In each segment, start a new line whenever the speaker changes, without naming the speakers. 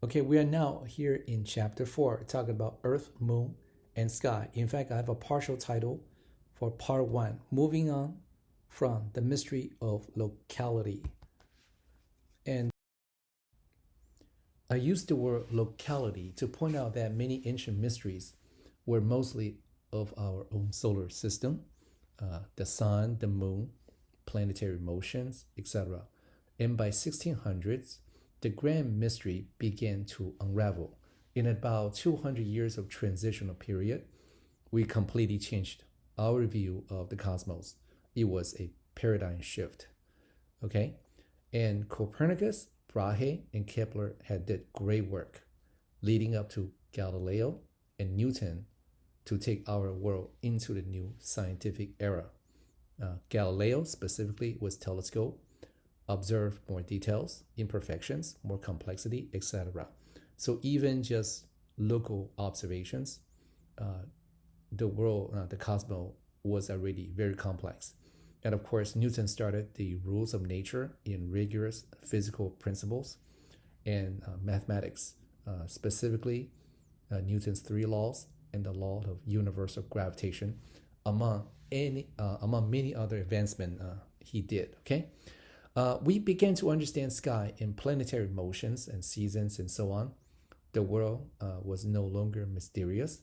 Okay, we are now here in chapter 4, talking about Earth, Moon, and Sky. In fact, I have a partial title for part 1, moving on from the mystery of locality. And I used the word locality to point out that many ancient mysteries were mostly of our own solar system, the sun, the moon, planetary motions, etc. And by 1600s, the grand mystery began to unravel. In about 200 years of transitional period, we completely changed our view of the cosmos. It was a paradigm shift. Okay? And Copernicus, Brahe, and Kepler had did great work, leading up to Galileo and Newton to take our world into the new scientific era. Galileo specifically was telescope, observed more details, imperfections, more complexity, etc. So even just local observations, the world, the cosmos was already very complex. And of course, Newton started the rules of nature in rigorous physical principles and mathematics, specifically Newton's 3 laws and the law of universal gravitation, among many other advancements he did. Okay, we began to understand sky and planetary motions and seasons and so on. The world was no longer mysterious,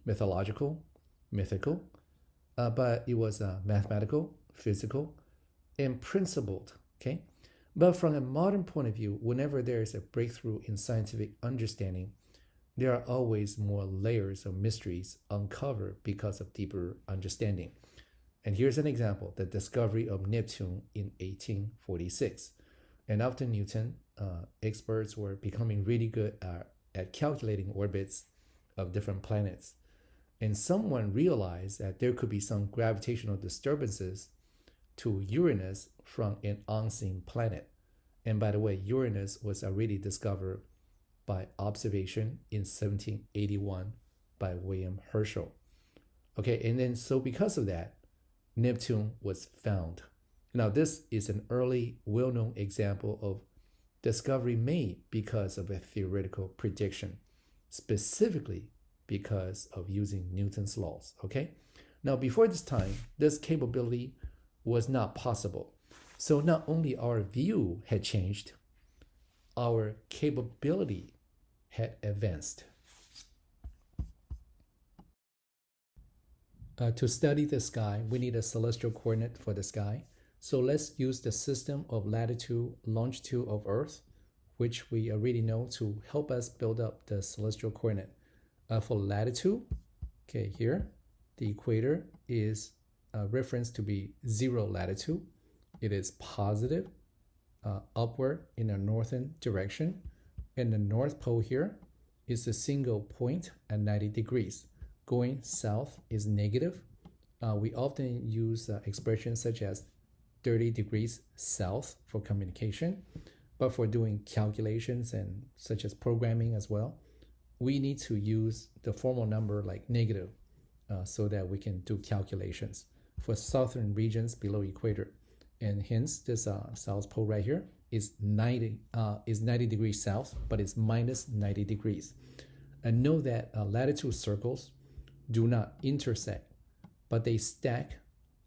mythological, mythical, but it was mathematical, physical, and principled. Okay, but from a modern point of view, whenever there is a breakthrough in scientific understanding, there are always more layers of mysteries uncovered because of deeper understanding. And here's an example: the discovery of Neptune in 1846. And after Newton, experts were becoming really good at calculating orbits of different planets. And someone realized that there could be some gravitational disturbances to Uranus from an unseen planet. And by the way, Uranus was already discovered by observation in 1781 by William Herschel. Okay, and then so because of that, Neptune was found. Now, this is an early, well-known example of discovery made because of a theoretical prediction, specifically because of using Newton's laws. Okay, now before this time, this capability was not possible. So not only our view had changed, our capability had advanced. To study the sky, we need a celestial coordinate for the sky. So let's use the system of latitude, longitude of Earth, which we already know, to help us build up the celestial coordinate. For latitude, okay, here, the equator is referenced to be 0 latitude. It is positive, upward in a northern direction. And the North Pole here is a single point at 90 degrees. Going south is negative. We often use expressions such as 30 degrees south for communication, but for doing calculations and such as programming as well, we need to use the formal number like negative so that we can do calculations for southern regions below equator. And hence this South Pole right here is 90 degrees south, but it's minus 90 degrees. And know that latitude circles do not intersect, but they stack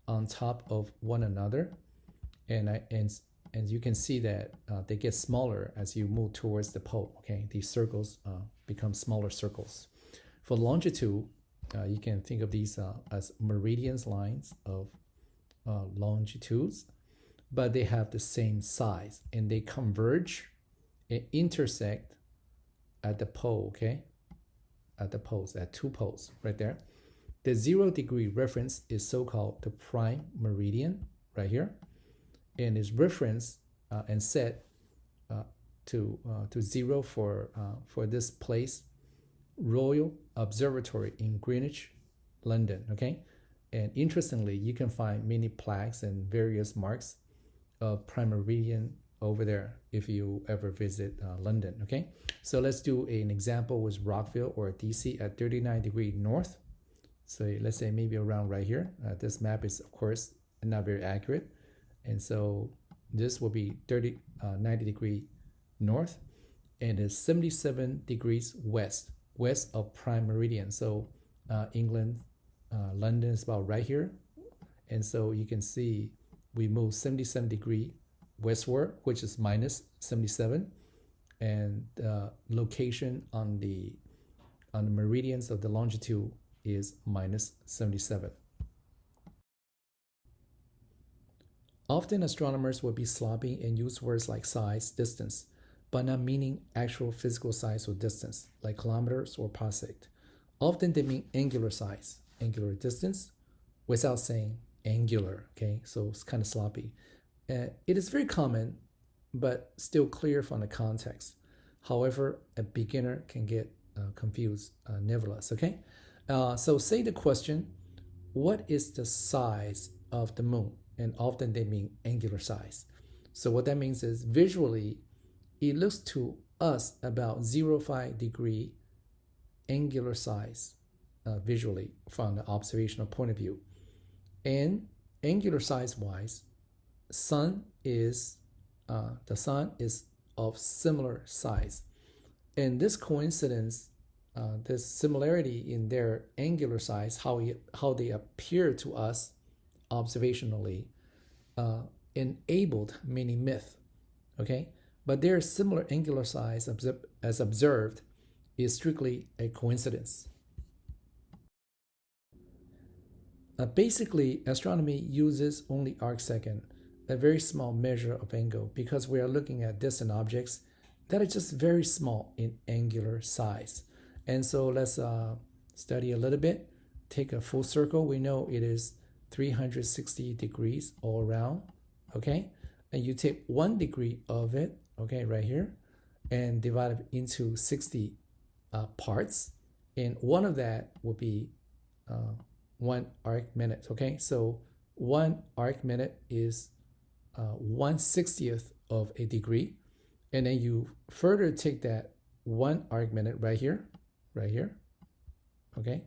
on top of one another. And you can see that they get smaller as you move towards the pole. Okay, these circles become smaller circles. For longitude, you can think of these as meridians, lines of longitudes, but they have the same size and they converge and intersect at the pole. Okay, at the poles, at 2 poles right there. The 0 degree reference is so-called the prime meridian right here, and is referenced and set to 0 for this place, Royal Observatory in Greenwich, London. Okay, and interestingly, you can find many plaques and various marks of prime meridian over there if you ever visit London. Okay, so let's do an example with Rockville or DC at 39 degrees north. So let's say maybe around right here. This map is of course not very accurate, and so this will be 90 degrees north. and it's 77 degrees west of prime meridian. So England, London is about right here. And so you can see we move 77 degree westward, which is minus 77. And location on the meridians of the longitude is minus 77. Often astronomers will be sloppy and use words like size, distance, but not meaning actual physical size or distance, like kilometers or parsec. Often they mean angular size, angular distance, without saying angular, okay? So it's kind of sloppy. It is very common, but still clear from the context. However, a beginner can get confused nevertheless, okay? So say the question, what is the size of the moon? And often they mean angular size. So what that means is visually, it looks to us about 0.5 degree angular size visually from the observational point of view. And angular size wise, the sun is of similar size. And this coincidence, this similarity in their angular size, how they appear to us observationally, enabled many myths, okay? But their similar angular size as observed is strictly a coincidence. Basically, astronomy uses only arcsecond, a very small measure of angle, because we are looking at distant objects that are just very small in angular size. And so let's study a little bit. Take a full circle. We know it is 360 degrees all around, okay? And you take 1 degree of it, okay, right here, and divide it into 60 parts. And one of that will be 1 arc minute, okay? So 1 arc minute is 1/60th of a degree. And then you further take that 1 arc minute right here, okay?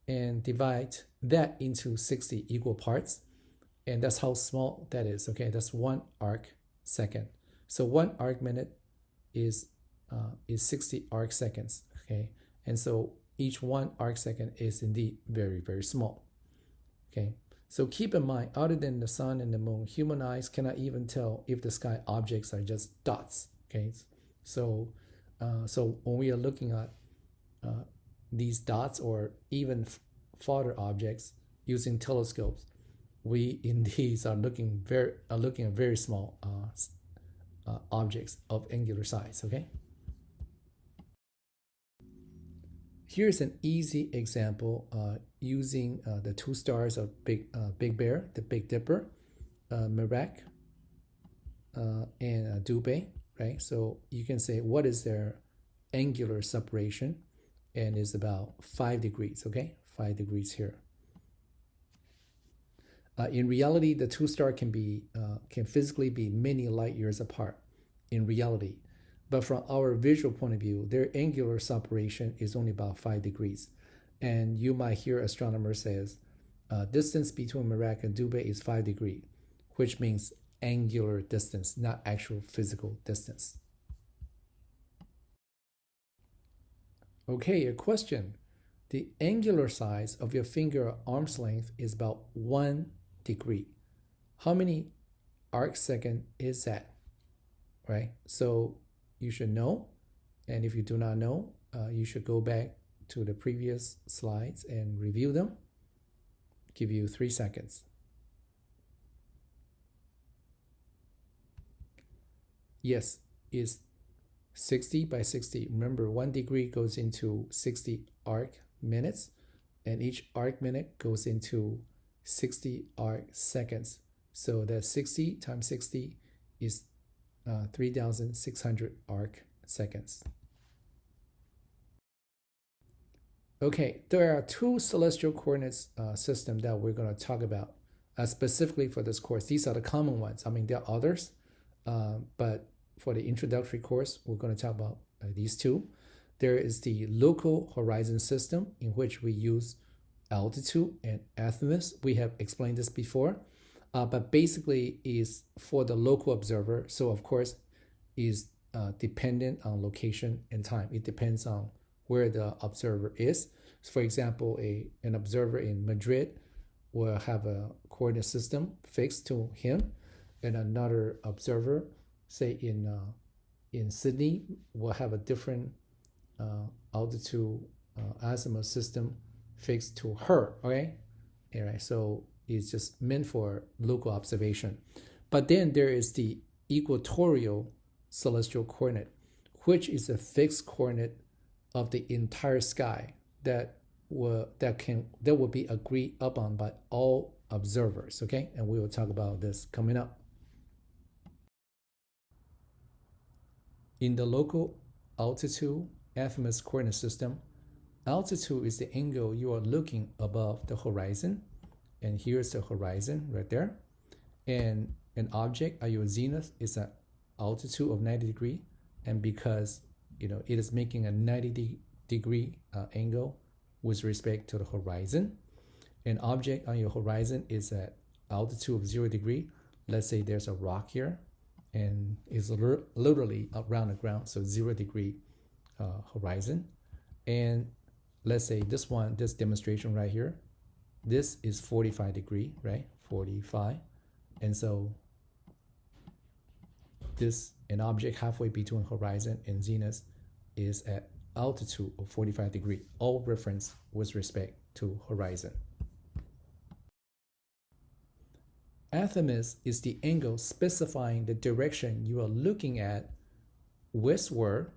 And divide that into 60 equal parts. And that's how small that is, okay? That's 1 arc second. So 1 arc minute is 60 arc seconds, okay? And so each 1 arc second is indeed very, very small, okay? So keep in mind, other than the sun and the moon, human eyes cannot even tell if the sky objects are just dots, okay? So when we are looking at these dots or even farther objects using telescopes, we indeed are looking at very small objects of angular size, okay? Here's an easy example using the 2 stars of Big Bear, the Big Dipper, Merak, and Dubhe, right? So you can say what is their angular separation, and is about 5 degrees, okay? 5 degrees here. In reality, the 2 stars can physically be many light years apart in reality. But from our visual point of view, their angular separation is only about 5 degrees. And you might hear astronomers say, distance between Merak and Dubhe is 5 degrees, which means angular distance, not actual physical distance. Okay, a question. The angular size of your finger or arm's length is about 1 degree. How many arc second is that, right? So you should know, and if you do not know, you should go back to the previous slides and review them. Give you 3 seconds. Yes, it's 60 by 60. Remember, 1 degree goes into 60 arc minutes, and each arc minute goes into 60 arc seconds. So that 60 times 60 is 3,600 arc seconds. Okay, there are 2 celestial coordinates system that we're going to talk about specifically for this course. These are the common ones. I mean, there are others, but for the introductory course, we're going to talk about these 2. There is the local horizon system, in which we use altitude and azimuth. We have explained this before, but basically is for the local observer. So of course, is dependent on location and time. It depends on where the observer is. For example, an observer in Madrid will have a coordinate system fixed to him, and another observer, say in Sydney, will have a different altitude azimuth system fixed to her. Okay, all right. So it's just meant for local observation. But then there is the equatorial celestial coordinate, which is a fixed coordinate of the entire sky that will be agreed upon by all observers. Okay, and we will talk about this coming up. In the local altitude azimuth coordinate system, altitude is the angle you are looking above the horizon, and here's the horizon right there. And an object at your zenith is an altitude of 90 degrees, and because it is making a 90-degree angle with respect to the horizon. An object on your horizon is at altitude of 0 degree. Let's say there's a rock here and it's literally around the ground, so 0 degree horizon. And let's say this demonstration right here, this is 45 degree, right? 45. And so an object halfway between horizon and zenith is at altitude of 45 degree, all reference with respect to horizon. Azimuth is the angle specifying the direction you are looking at, westward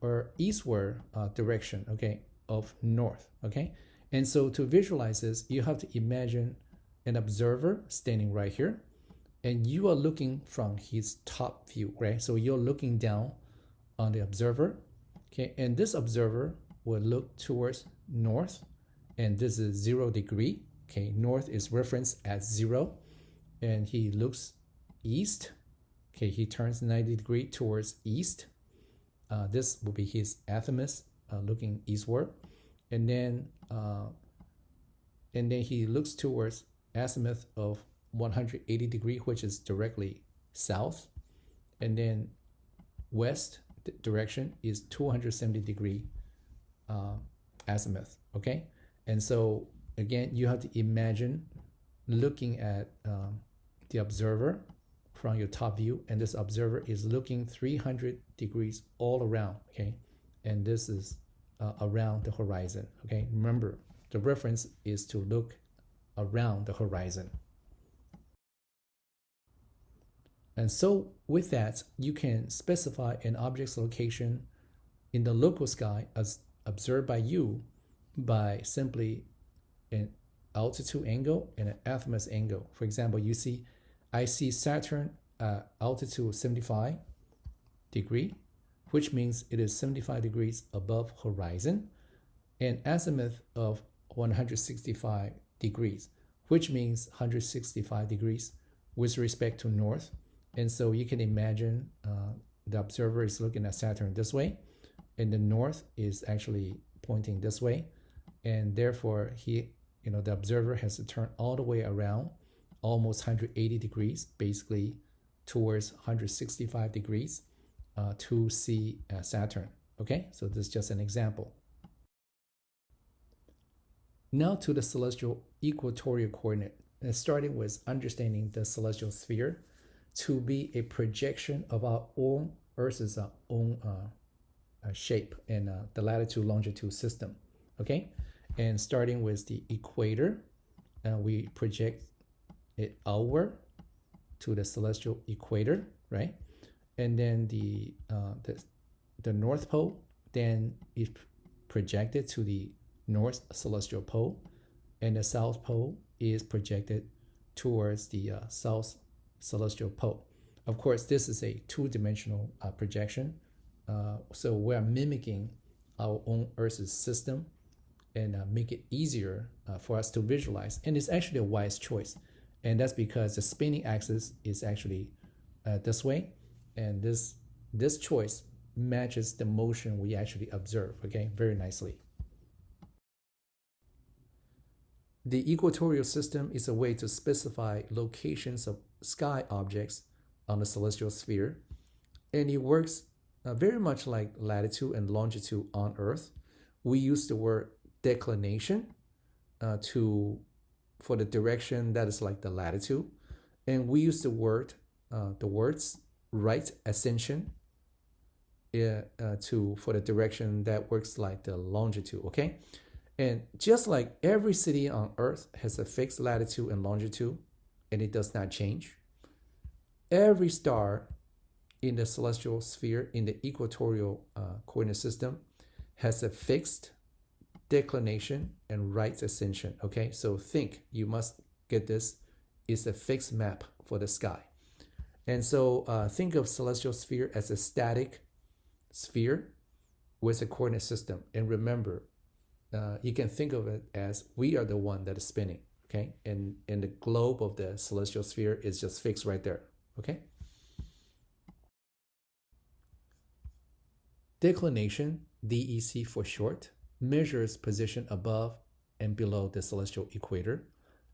or eastward direction, okay, of north, okay? And so to visualize this, you have to imagine an observer standing right here, and you are looking from his top view, right? So you're looking down on the observer, okay? And this observer will look towards north, and this is 0 degree, okay? North is referenced as 0, and he looks east, okay? He turns 90 degree towards east. This will be his azimuth, looking eastward, and then he looks towards azimuth of 180 degree, which is directly south, and then west direction is 270 degree azimuth, okay? And so again, you have to imagine looking at the observer from your top view, and this observer is looking 300 degrees all around, okay? And this is around the horizon, okay? Remember, the reference is to look around the horizon. And so with that, you can specify an object's location in the local sky as observed by you by simply an altitude angle and an azimuth angle. For example, I see Saturn at altitude 75 degree, which means it is 75 degrees above horizon, and azimuth of 165 degrees, which means 165 degrees with respect to north. And so you can imagine the observer is looking at Saturn this way, and the north is actually pointing this way, and therefore the observer has to turn all the way around, almost 180 degrees, basically towards 165 degrees to see Saturn. Okay, so this is just an example. Now to the celestial equatorial coordinate, and starting with understanding the celestial sphere to be a projection of our own Earth's own shape and the latitude longitude system. Okay, and starting with the equator, we project it outward to the celestial equator, right? And then the North Pole then is projected to the North Celestial Pole, and the South Pole is projected towards the South Celestial Pole. Of course, this is a two-dimensional projection, so we're mimicking our own Earth's system and make it easier for us to visualize. And it's actually a wise choice, and that's because the spinning axis is actually this way, and this choice matches the motion we actually observe, okay, very nicely. The equatorial system is a way to specify locations of sky objects on the celestial sphere. and it works very much like latitude and longitude on Earth. We use the word declination for the direction that is like the latitude, and we use the words right ascension for the direction that works like the longitude. Okay, and just like every city on Earth has a fixed latitude and longitude, and it does not change, every star in the celestial sphere in the equatorial coordinate system has a fixed declination and right ascension. Okay, so you must get this, is a fixed map for the sky. And so think of celestial sphere as a static sphere with a coordinate system. And remember, you can think of it as we are the one that is spinning. Okay, and the globe of the celestial sphere is just fixed right there. Okay. Declination, DEC for short, measures position above and below the celestial equator.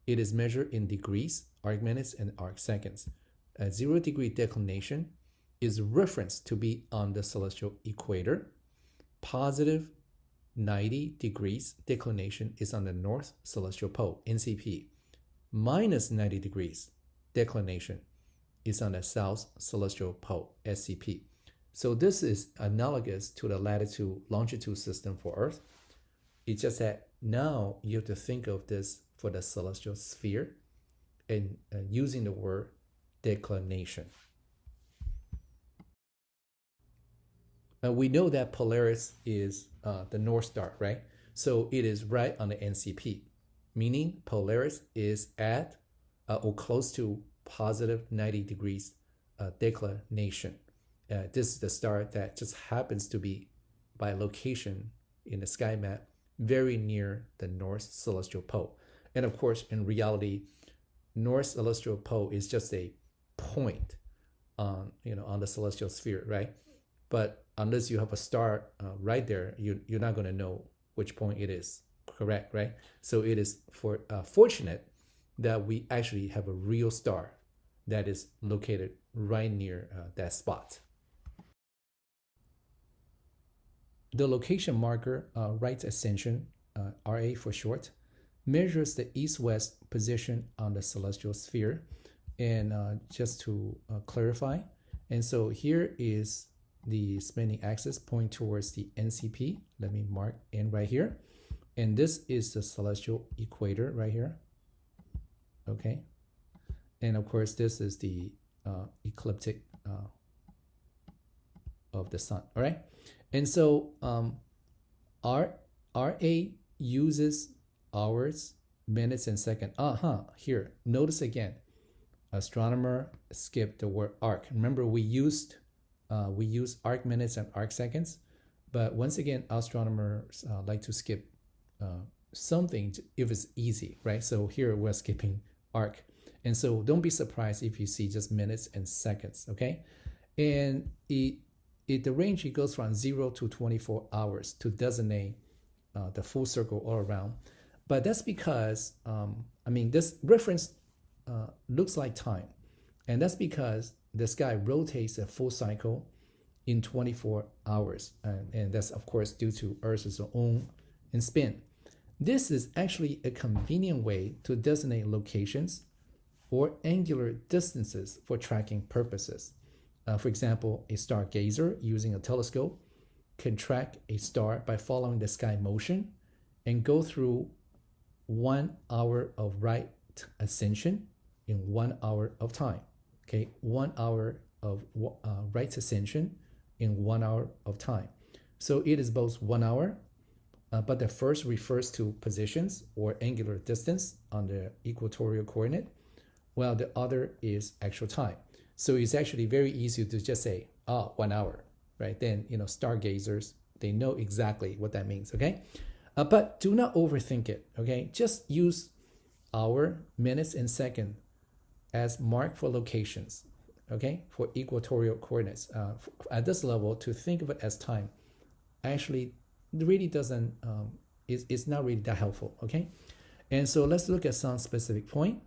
It is measured in degrees, arc minutes, and arc seconds. A 0 degree declination is referenced to be on the celestial equator. Positive 90 degrees declination is on the north celestial pole, NCP. Minus 90 degrees declination is on the south celestial pole, SCP. So this is analogous to the latitude-longitude system for Earth. It's just that now you have to think of this for the celestial sphere and using the word declination. We know that Polaris is the North Star, right? So it is right on the NCP, meaning Polaris is at or close to positive 90 degrees declination. This is the star that just happens to be, by location in the sky map, very near the North Celestial Pole. And of course, in reality, North Celestial Pole is just a point on the celestial sphere, right? But unless you have a star right there, you're not going to know which point it is, correct, right? So it is fortunate that we actually have a real star that is located right near that spot. The location marker, right ascension, RA for short, measures the east-west position on the celestial sphere. And just to clarify, and so here is the spinning axis pointing towards the NCP. Let me mark N right here. And this is the celestial equator right here. Okay. And of course, this is the ecliptic of the sun. All right. And so RA uses hours, minutes, and seconds. Here, notice again, astronomer skipped the word arc. Remember, we use arc minutes and arc seconds, but once again, astronomers like to skip something if it's easy, right? So here we're skipping arc. And so don't be surprised if you see just minutes and seconds, okay? And the range, it goes from 0 to 24 hours to designate the full circle all around. But that's because, this reference looks like time. And that's because the sky rotates a full cycle in 24 hours. And that's, of course, due to Earth's own spin. This is actually a convenient way to designate locations or angular distances for tracking purposes. For example, a stargazer using a telescope can track a star by following the sky motion and go through 1 hour of right ascension in 1 hour of time. Okay, 1 hour of right ascension in 1 hour of time. So it is both 1 hour, but the first refers to positions or angular distance on the equatorial coordinate, while the other is actual time. So it's actually very easy to just say, 1 hour, right? Then, stargazers, they know exactly what that means, okay? But do not overthink it, okay? Just use hour, minutes, and second as mark for locations, okay? For equatorial coordinates. At this level, to think of it as time, actually really doesn't, it's not really that helpful, okay? And so let's look at some specific point.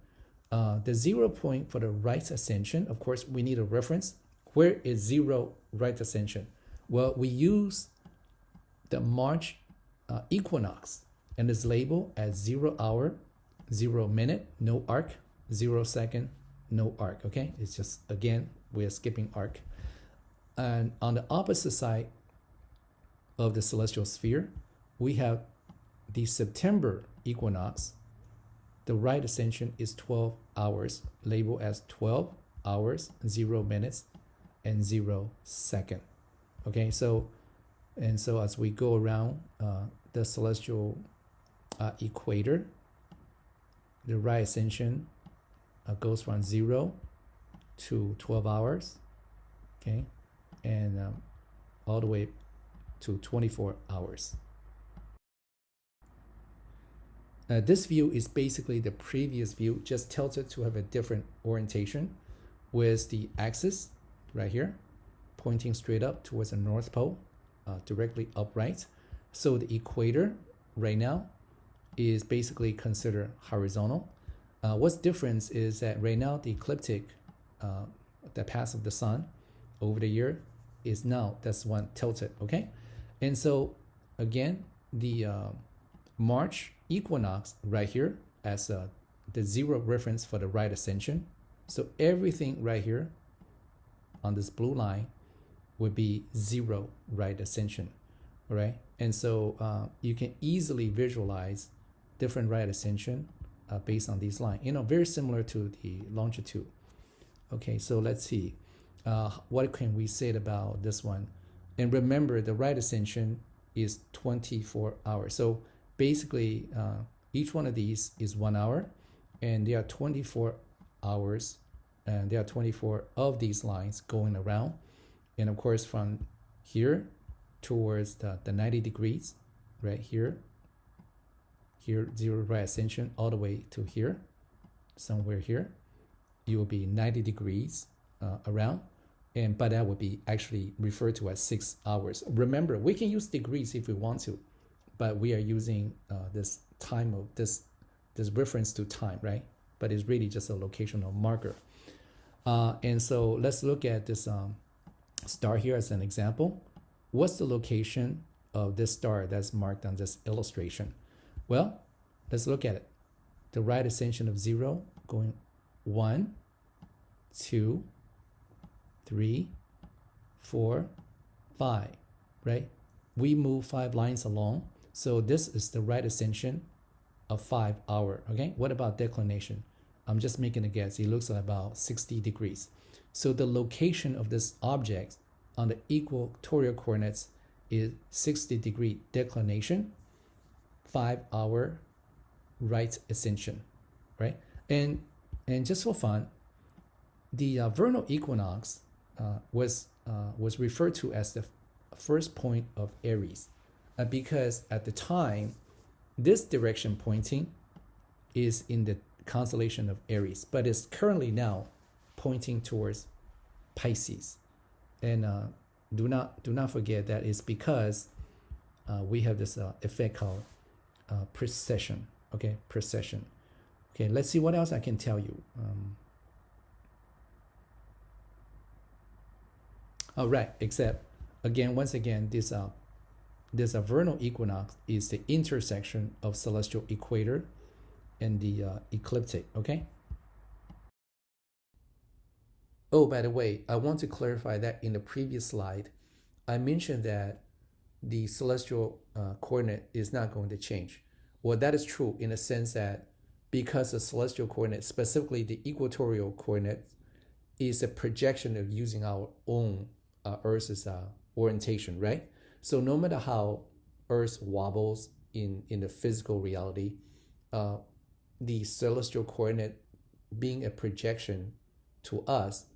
The 0 point for the right ascension, of course, we need a reference Where is 0 right ascension? Well, we use the March equinox, and it's labeled as 0 hour, 0 minute, no arc, 0 second, no arc. Okay, it's just, again, we're skipping arc. And on the opposite side of the celestial sphere, we have the September equinox. The right ascension is 12 hours, labeled as 12 hours, 0 minutes, and 0 second. Okay, so as we go around the celestial equator, the right ascension goes from 0 to 12 hours, okay, and all the way to 24 hours. This view is basically the previous view, just tilted to have a different orientation, with the axis right here pointing straight up towards the North Pole, directly upright. So the equator right now is basically considered horizontal. What's different is that right now the ecliptic, the path of the sun over the year, is now, that's one tilted, okay? And so again, the March equinox right here as the 0 reference for the right ascension. So everything right here on this blue line would be 0 right ascension, all right? And so you can easily visualize different right ascension based on these lines, very similar to the longitude. Okay, so let's see. What can we say about this one? And remember, the right ascension is 24 hours. So basically, each one of these is 1 hour, and there are 24 hours, and there are 24 of these lines going around. And of course, from here towards the 90 degrees, right here, 0 right ascension, all the way to here, somewhere here, you will be 90 degrees around. And but that would be actually referred to as 6 hours. Remember, we can use degrees if we want to, but we are using this time of this reference to time, right? But it's really just a locational marker. And so let's look at this star here as an example. What's the location of this star that's marked on this illustration? Well, let's look at it. The right ascension of 0 going 1, 2, 3, 4, 5, right? We move 5 lines along. So this is the right ascension of 5 hour, okay? What about declination? I'm just making a guess. It looks like about 60 degrees. So the location of this object on the equatorial coordinates is 60-degree declination, 5 hour right ascension, right? And just for fun, the vernal equinox was referred to as the first point of Aries, because at the time, this direction pointing is in the constellation of Aries, but it's currently now pointing towards Pisces. And do not forget that it's because we have this effect called precession. Okay, precession. Okay, let's see what else I can tell you. All right, except again, once again, this vernal equinox is the intersection of celestial equator and the ecliptic. Okay. Oh, by the way, I want to clarify that in the previous slide, I mentioned that the celestial coordinate is not going to change. Well, that is true in the sense that because the celestial coordinate, specifically the equatorial coordinate, is a projection of using our own Earth's orientation, right? So no matter how Earth wobbles in the physical reality, the celestial coordinate being a projection to us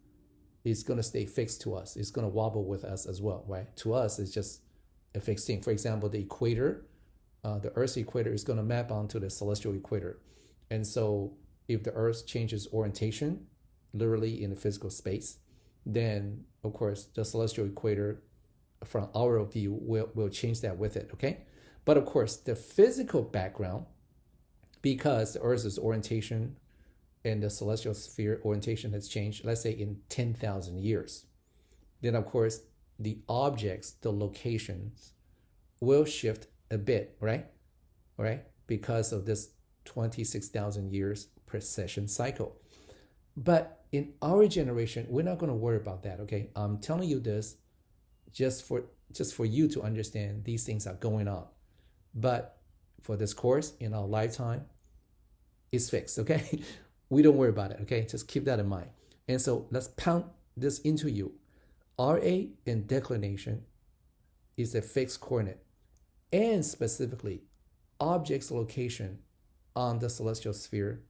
is going to stay fixed to us. It's going to wobble with us as well, right? To us, it's just a fixed thing. For example, the equator, the Earth's equator is going to map onto the celestial equator. And so if the Earth changes orientation, literally in the physical space, then of course the celestial equator from our view will change that with it, okay? But of course the physical background, because the Earth's orientation and the celestial sphere orientation has changed, let's say in 10,000 years. then of course the objects, the locations will shift a bit, right? Right? Because of this 26,000 years precession cycle. But in our generation, we're not going to worry about that, okay? I'm telling you this just for you to understand these things are going on. But for this course in our lifetime, it's fixed, okay? We don't worry about it, okay? Just keep that in mind. And so let's pound this into you. RA in declination is a fixed coordinate, and specifically, object's location on the celestial sphere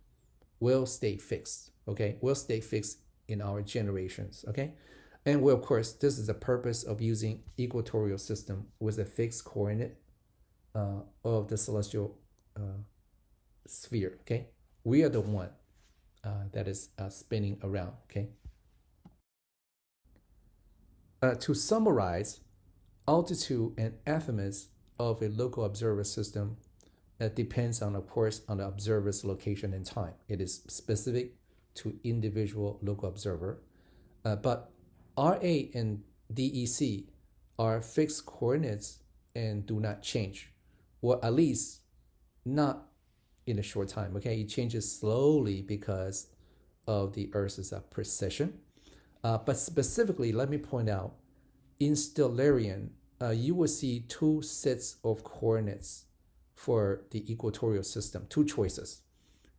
will stay fixed, okay? Will stay fixed in our generations, okay? And well, of course, this is the purpose of using equatorial system with a fixed coordinate of the celestial sphere, okay? We are the one that is spinning around, okay? To summarize, altitude and azimuth of a local observer system depends on, of course, on the observer's location and time. It is specific to individual local observer. But RA and DEC are fixed coordinates and do not change, or at least not in a short time, okay? It changes slowly because of the Earth's precession. But specifically, let me point out, in Stellarian, you will see two sets of coordinates for the equatorial system, two choices,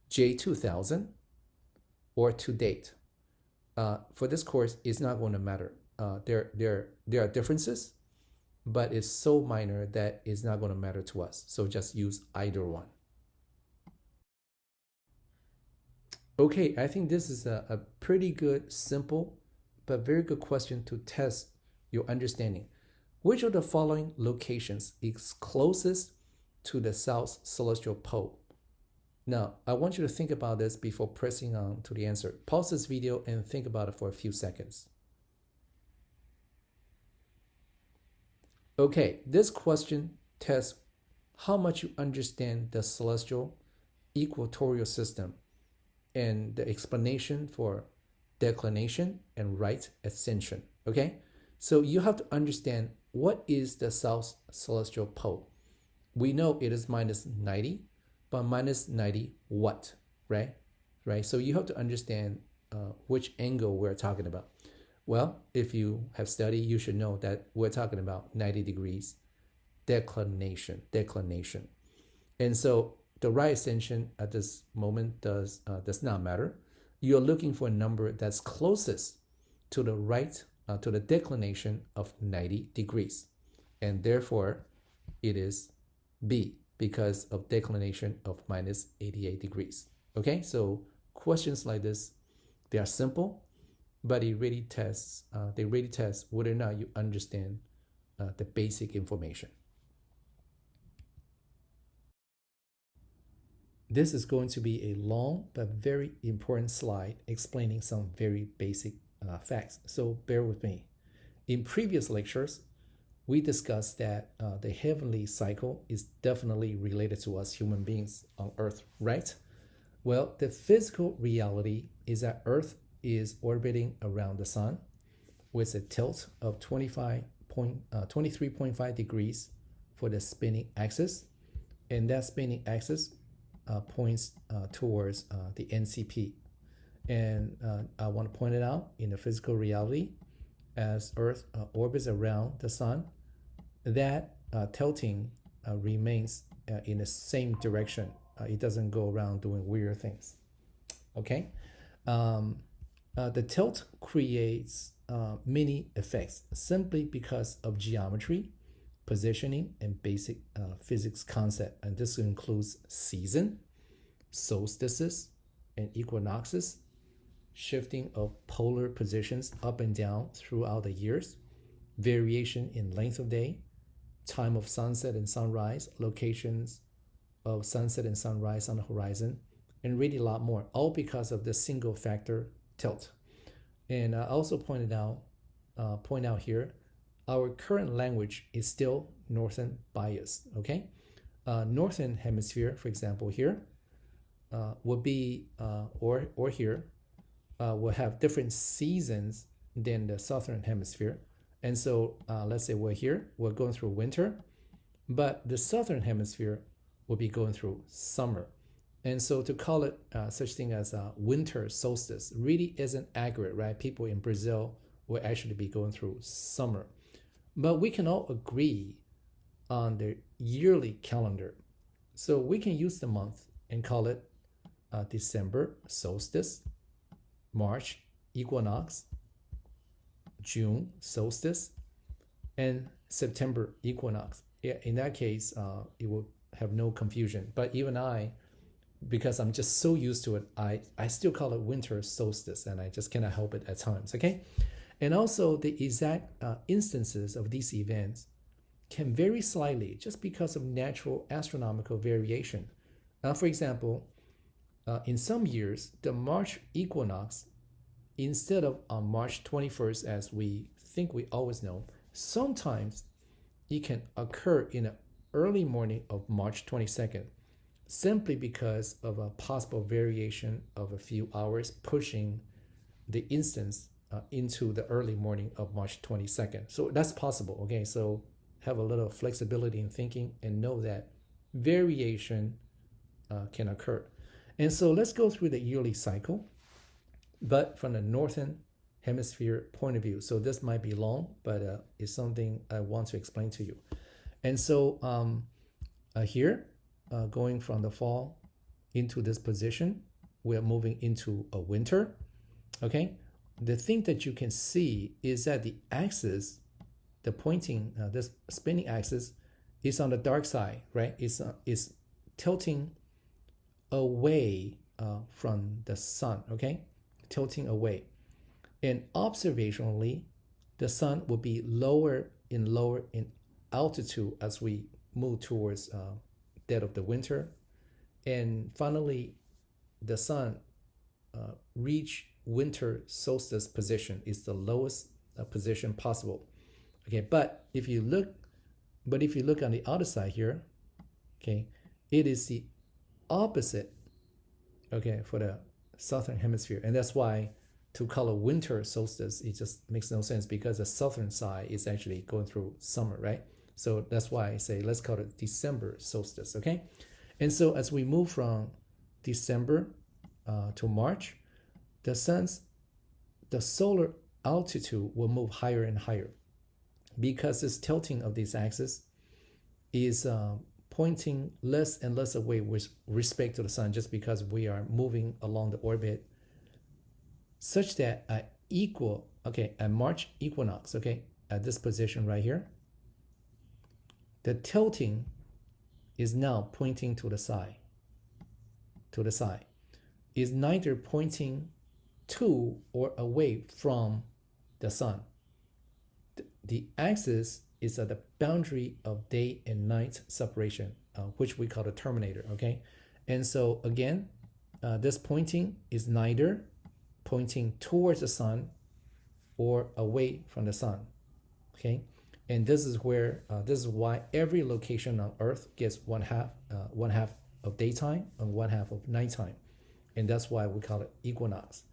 J2000 or to date. For this course, it's not going to matter. There are differences, but it's so minor that it's not going to matter to us. So just use either one. Okay, I think this is a pretty good, simple, but very good question to test your understanding. Which of the following locations is closest to the South Celestial Pole? Now, I want you to think about this before pressing on to the answer. Pause this video and think about it for a few seconds. Okay, this question tests how much you understand the celestial equatorial system and the explanation for declination and right ascension, okay? So you have to understand what is the South Celestial Pole. We know it is minus 90, but minus 90 what, right? So you have to understand which angle we're talking about. Well, if you have studied, you should know that we're talking about 90 degrees declination. And so the right ascension at this moment does not matter. You're looking for a number that's closest to the right, to the declination of 90 degrees. And therefore, it is B, because of declination of minus 88 degrees. Okay, so questions like this, they are simple, but they really test whether or not you understand the basic information. This is going to be a long but very important slide explaining some very basic facts, so bear with me. In previous lectures, we discussed that the heavenly cycle is definitely related to us human beings on Earth, right? Well, the physical reality is that Earth is orbiting around the sun with a tilt of 23.5 degrees for the spinning axis, and that spinning axis points towards the NCP. And I want to point it out, in the physical reality, as Earth orbits around the sun, that tilting remains in the same direction. It doesn't go around doing weird things. Okay? The tilt creates many effects simply because of geometry, positioning, and basic physics concept. And this includes season, solstices, and equinoxes, shifting of polar positions up and down throughout the years, variation in length of day, time of sunset and sunrise, locations of sunset and sunrise on the horizon, and really a lot more, all because of the single factor tilt. And I also point out here, our current language is still northern biased, okay? Northern hemisphere, for example, here, would be, or here, will have different seasons than the southern hemisphere. And so let's say we're here, we're going through winter, but the southern hemisphere will be going through summer. And so to call it such thing as a winter solstice really isn't accurate, right? People in Brazil will actually be going through summer. But we can all agree on the yearly calendar. So we can use the month and call it December solstice, March equinox, June solstice, and September equinox. In that case, it will have no confusion. But even because I'm just so used to it, I still call it winter solstice, and I just cannot help it at times, okay? And also the exact instances of these events can vary slightly just because of natural astronomical variation. For example, in some years, the March equinox, instead of on March 21st, as we think we always know, sometimes it can occur in the early morning of March 22nd, simply because of a possible variation of a few hours pushing the instance into the early morning of March 22nd. So that's possible, okay? So have a little flexibility in thinking and know that variation can occur. And so let's go through the yearly cycle, but from the northern hemisphere point of view. So this might be long, but it's something I want to explain to you. And so here, going from the fall into this position, we're moving into a winter, okay? The thing that you can see is that the axis, the pointing, this spinning axis is on the dark side, right? It's tilting away from the sun, okay? Tilting away. And observationally, the sun will be lower in altitude as we move towards dead of the winter. And finally, the sun reach winter solstice position is the lowest position possible. Okay, but if you look on the other side here, okay, it is the opposite, okay, for the southern hemisphere. And that's why to call it winter solstice, it just makes no sense, because the southern side is actually going through summer, right? So that's why I say let's call it December solstice, okay? And so as we move from December to March, the solar altitude will move higher and higher, because this tilting of this axis is pointing less and less away with respect to the sun, just because we are moving along the orbit, such that at March equinox, okay, at this position right here, the tilting is now pointing to the side. Is neither pointing to or away from the sun. The axis is at the boundary of day and night separation, which we call the terminator, okay? And so again, this pointing is neither pointing towards the sun or away from the sun, okay? And this is why every location on Earth gets one half of daytime and one half of nighttime. And that's why we call it equinox.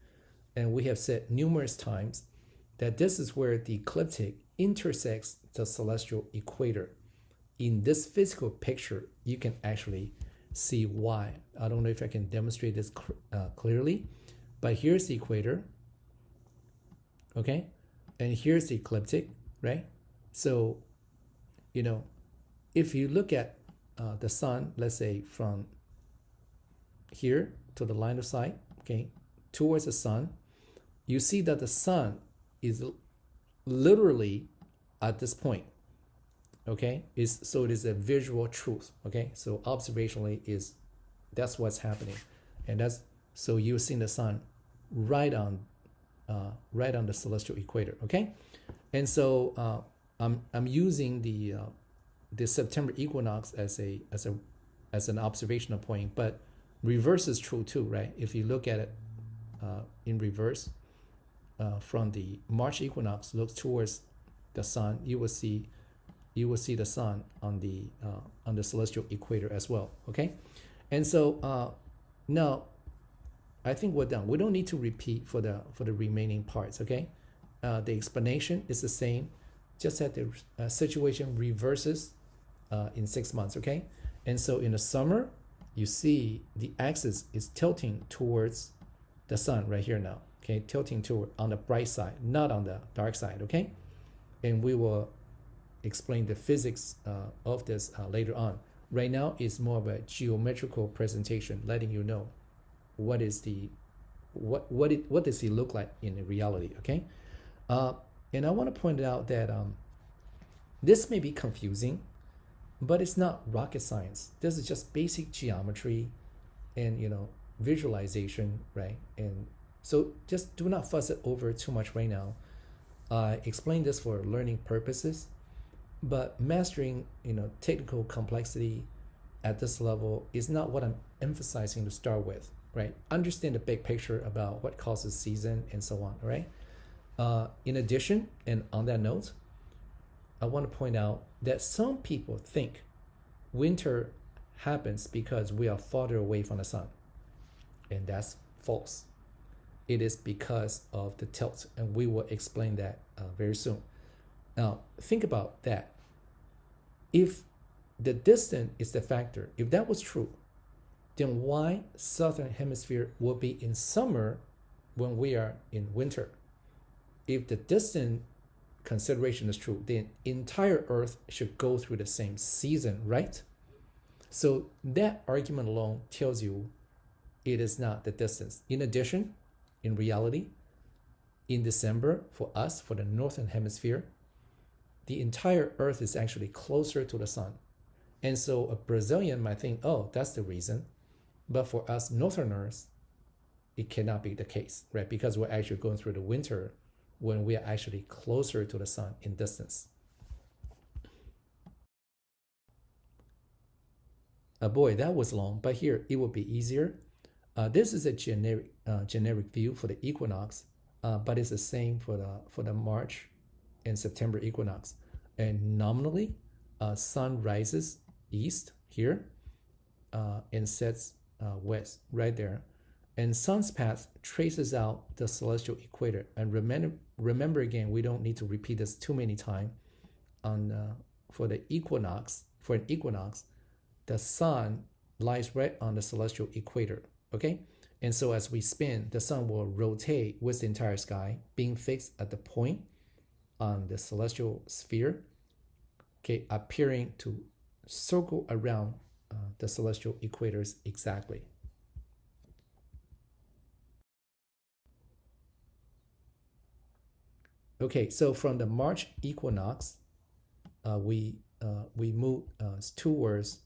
And we have said numerous times that this is where the ecliptic intersects the celestial equator. In this physical picture, you can actually see why. I don't know if I can demonstrate this clearly, but here's the equator, okay? And here's the ecliptic, right? So, if you look at the sun, let's say from here to the line of sight, okay, towards the sun, you see that the sun is literally at this point, okay? So it is a visual truth, okay? So observationally that's what's happening, and so you're seeing the sun right on the celestial equator, okay? And so I'm using the September equinox as an observational point, but reverse is true too, right? If you look at it in reverse, from the March equinox, look towards the sun, you will see the sun on the celestial equator as well, okay? And so now I think we're done. We don't need to repeat for the remaining parts, okay? the explanation is the same, just that the situation reverses in 6 months, okay? And so in the summer, you see the axis is tilting towards the sun right here now, okay? Tilting toward on the bright side, not on the dark side, okay? And we will explain the physics of this later on. Right now, it's more of a geometrical presentation, letting you know what does it look like in reality, okay? And I want to point out that this may be confusing, but it's not rocket science. This is just basic geometry and, visualization, right? And so just do not fuss it over too much right now. I explain this for learning purposes, but mastering, technical complexity at this level is not what I'm emphasizing to start with, right? Understand the big picture about what causes season and so on, right? In addition, and on that note, I want to point out that some people think winter happens because we are farther away from the sun, and that's false. It is because of the tilt, and we will explain that very soon. Now, think about that. If the distance is the factor, if that was true, then why southern hemisphere will be in summer when we are in winter? If the distance consideration is true, the entire Earth should go through the same season, right? So that argument alone tells you it is not the distance. In addition, in reality, in December, for us, for the northern hemisphere, the entire Earth is actually closer to the sun. And so a Brazilian might think, oh, that's the reason. But for us northerners, it cannot be the case, right? Because we're actually going through the winter when we are actually closer to the sun in distance. Boy, that was long, but here it will be easier. This is a generic view for the equinox, but it's the same for the March and September equinox. And nominally, sun rises east here and sets west right there. And sun's path traces out the celestial equator. And remember again, we don't need to repeat this too many times. For an equinox, the sun lies right on the celestial equator, okay? And so as we spin, the sun will rotate with the entire sky, being fixed at the point on the celestial sphere, okay, appearing to circle around the celestial equators exactly. Okay, so from the March equinox, we move towards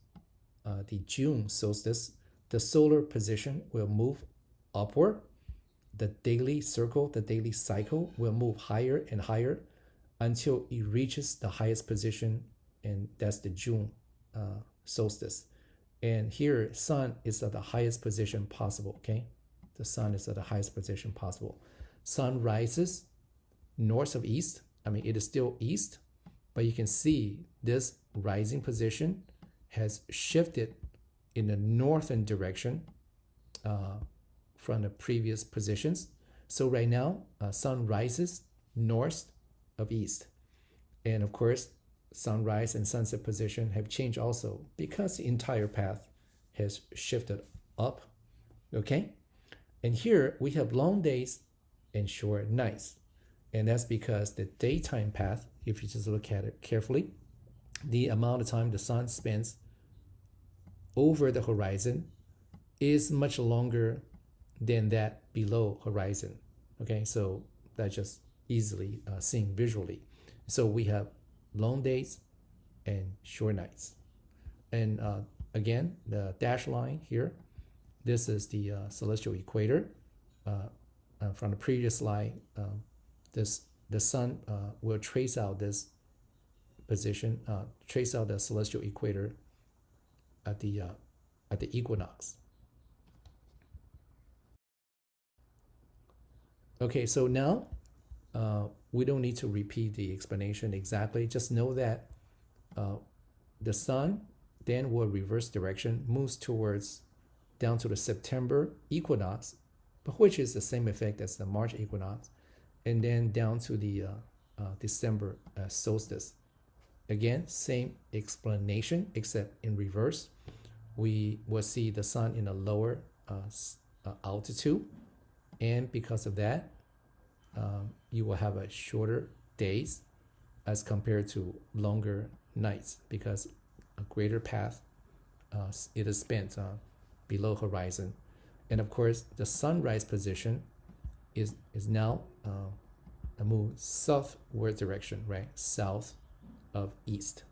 the June solstice. The solar position will move upward. The daily circle, the daily cycle will move higher and higher until it reaches the highest position, and that's the June solstice. And here, sun is at the highest position possible, okay? The sun is at the highest position possible. Sun rises north of east. I mean, it is still east, but you can see this rising position has shifted in the northern direction from the previous positions. So right now, sun rises north of east. And of course, sunrise and sunset position have changed also because the entire path has shifted up, okay? And here we have long days and short nights. And that's because the daytime path, if you just look at it carefully, the amount of time the sun spends over the horizon is much longer than that below horizon. Okay, so that's just easily seen visually. So we have long days and short nights. And again, the dashed line here, this is the celestial equator. From the previous slide, the sun will trace out this position, trace out the celestial equator at the equinox. Okay, so now we don't need to repeat the explanation exactly. Just know that the sun then will reverse direction, moves towards down to the September equinox, but which is the same effect as the March equinox. and then down to the December solstice. Again, same explanation, except in reverse. We will see the sun in a lower altitude, and because of that, you will have a shorter days as compared to longer nights, because a greater path it is spent below horizon. And of course, the sunrise position is now a move southward direction, right? South of east.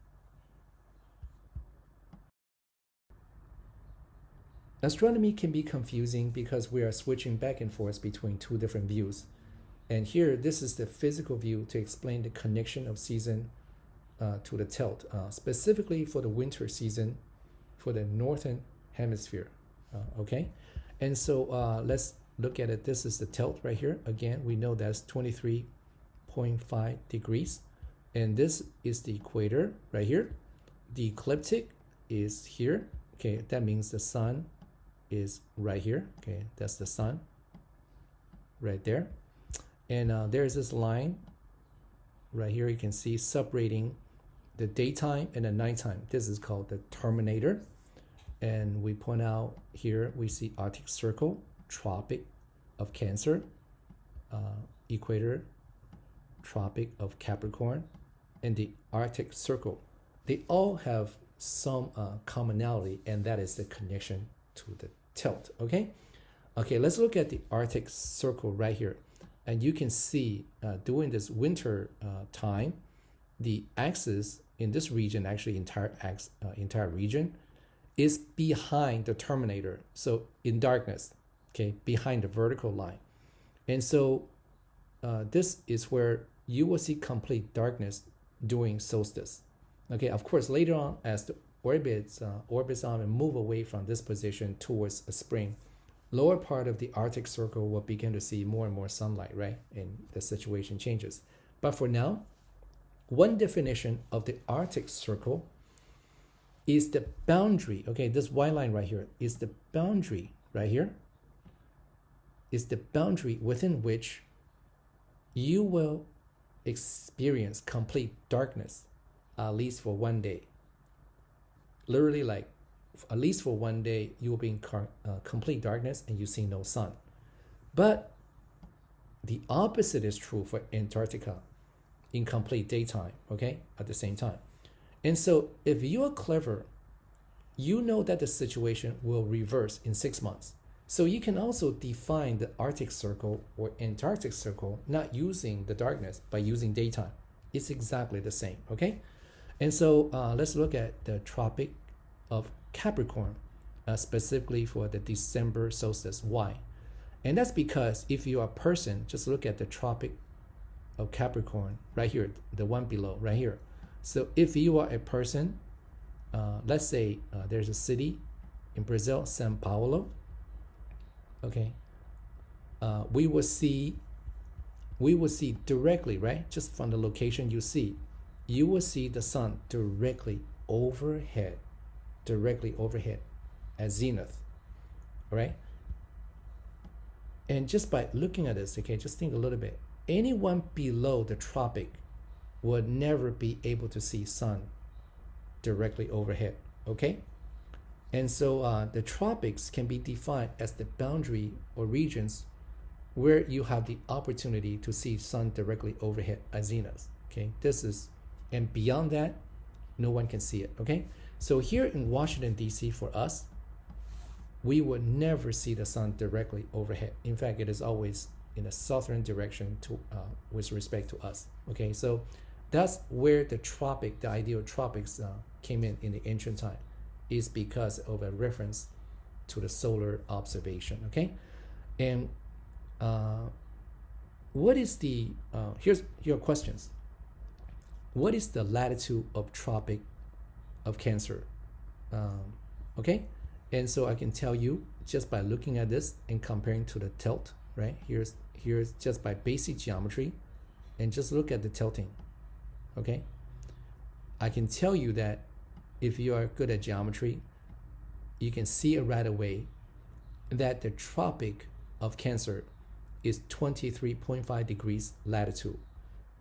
Astronomy can be confusing because we are switching back and forth between two different views. And here, this is the physical view to explain the connection of season to the tilt, specifically for the winter season for the northern hemisphere. Okay, and so let's look at it. This is the tilt right here. Again, we know that's 23.5 degrees, and this is the equator right here. The ecliptic is here. Okay, that means the sun is right here. Okay, that's the sun right there. And there's this line right here. You can see separating the daytime and the nighttime. This is called the terminator. And we point out here, we see Arctic Circle, Tropic of Cancer, Equator, Tropic of Capricorn, and the Arctic Circle. They all have some commonality, and that is the connection to the tilt. Okay, let's look at the Arctic Circle right here. And you can see during this winter time, the axis in this region, actually entire region, is behind the terminator. So in darkness, okay, behind the vertical line. And so this is where you will see complete darkness during solstice. Okay, of course, later on, as the orbits on and move away from this position towards a spring, lower part of the Arctic Circle will begin to see more and more sunlight, right? And the situation changes. But for now, one definition of the Arctic Circle is the boundary. Okay, this white line right here is the boundary right here. Is the boundary within which you will experience complete darkness, at least for one day. Literally, like, at least for one day, you will be in complete darkness and you see no sun. But the opposite is true for Antarctica, in complete daytime, okay, at the same time. And so if you are clever, you know that the situation will reverse in 6 months. So you can also define the Arctic Circle or Antarctic Circle not using the darkness, but using daytime. It's exactly the same, okay? And so let's look at the Tropic of Capricorn, specifically for the December solstice. Why? And that's because if you are a person, just look at the Tropic of Capricorn right here, the one below right here. So if you are a person, let's say there's a city in Brazil, São Paulo. Okay, we will see directly, right? Just from the location you will see the sun directly overhead at zenith. All right. And just by looking at this, okay, just think a little bit. Anyone below the tropic would never be able to see sun directly overhead, okay? And so the tropics can be defined as the boundary or regions where you have the opportunity to see sun directly overhead at zenith, okay? And beyond that, no one can see it, okay? So here in Washington, D.C., for us, we would never see the sun directly overhead. In fact, it is always in a southern direction with respect to us, okay? So that's where the ideal tropics came in the ancient time, is because of a reference to the solar observation, okay? And what is the, here's your questions. What is the latitude of Tropic of Cancer? Okay, and so I can tell you just by looking at this and comparing to the tilt, right? Here's just by basic geometry, and just look at the tilting, okay? I can tell you that if you are good at geometry, you can see it right away that the Tropic of Cancer is 23.5 degrees latitude,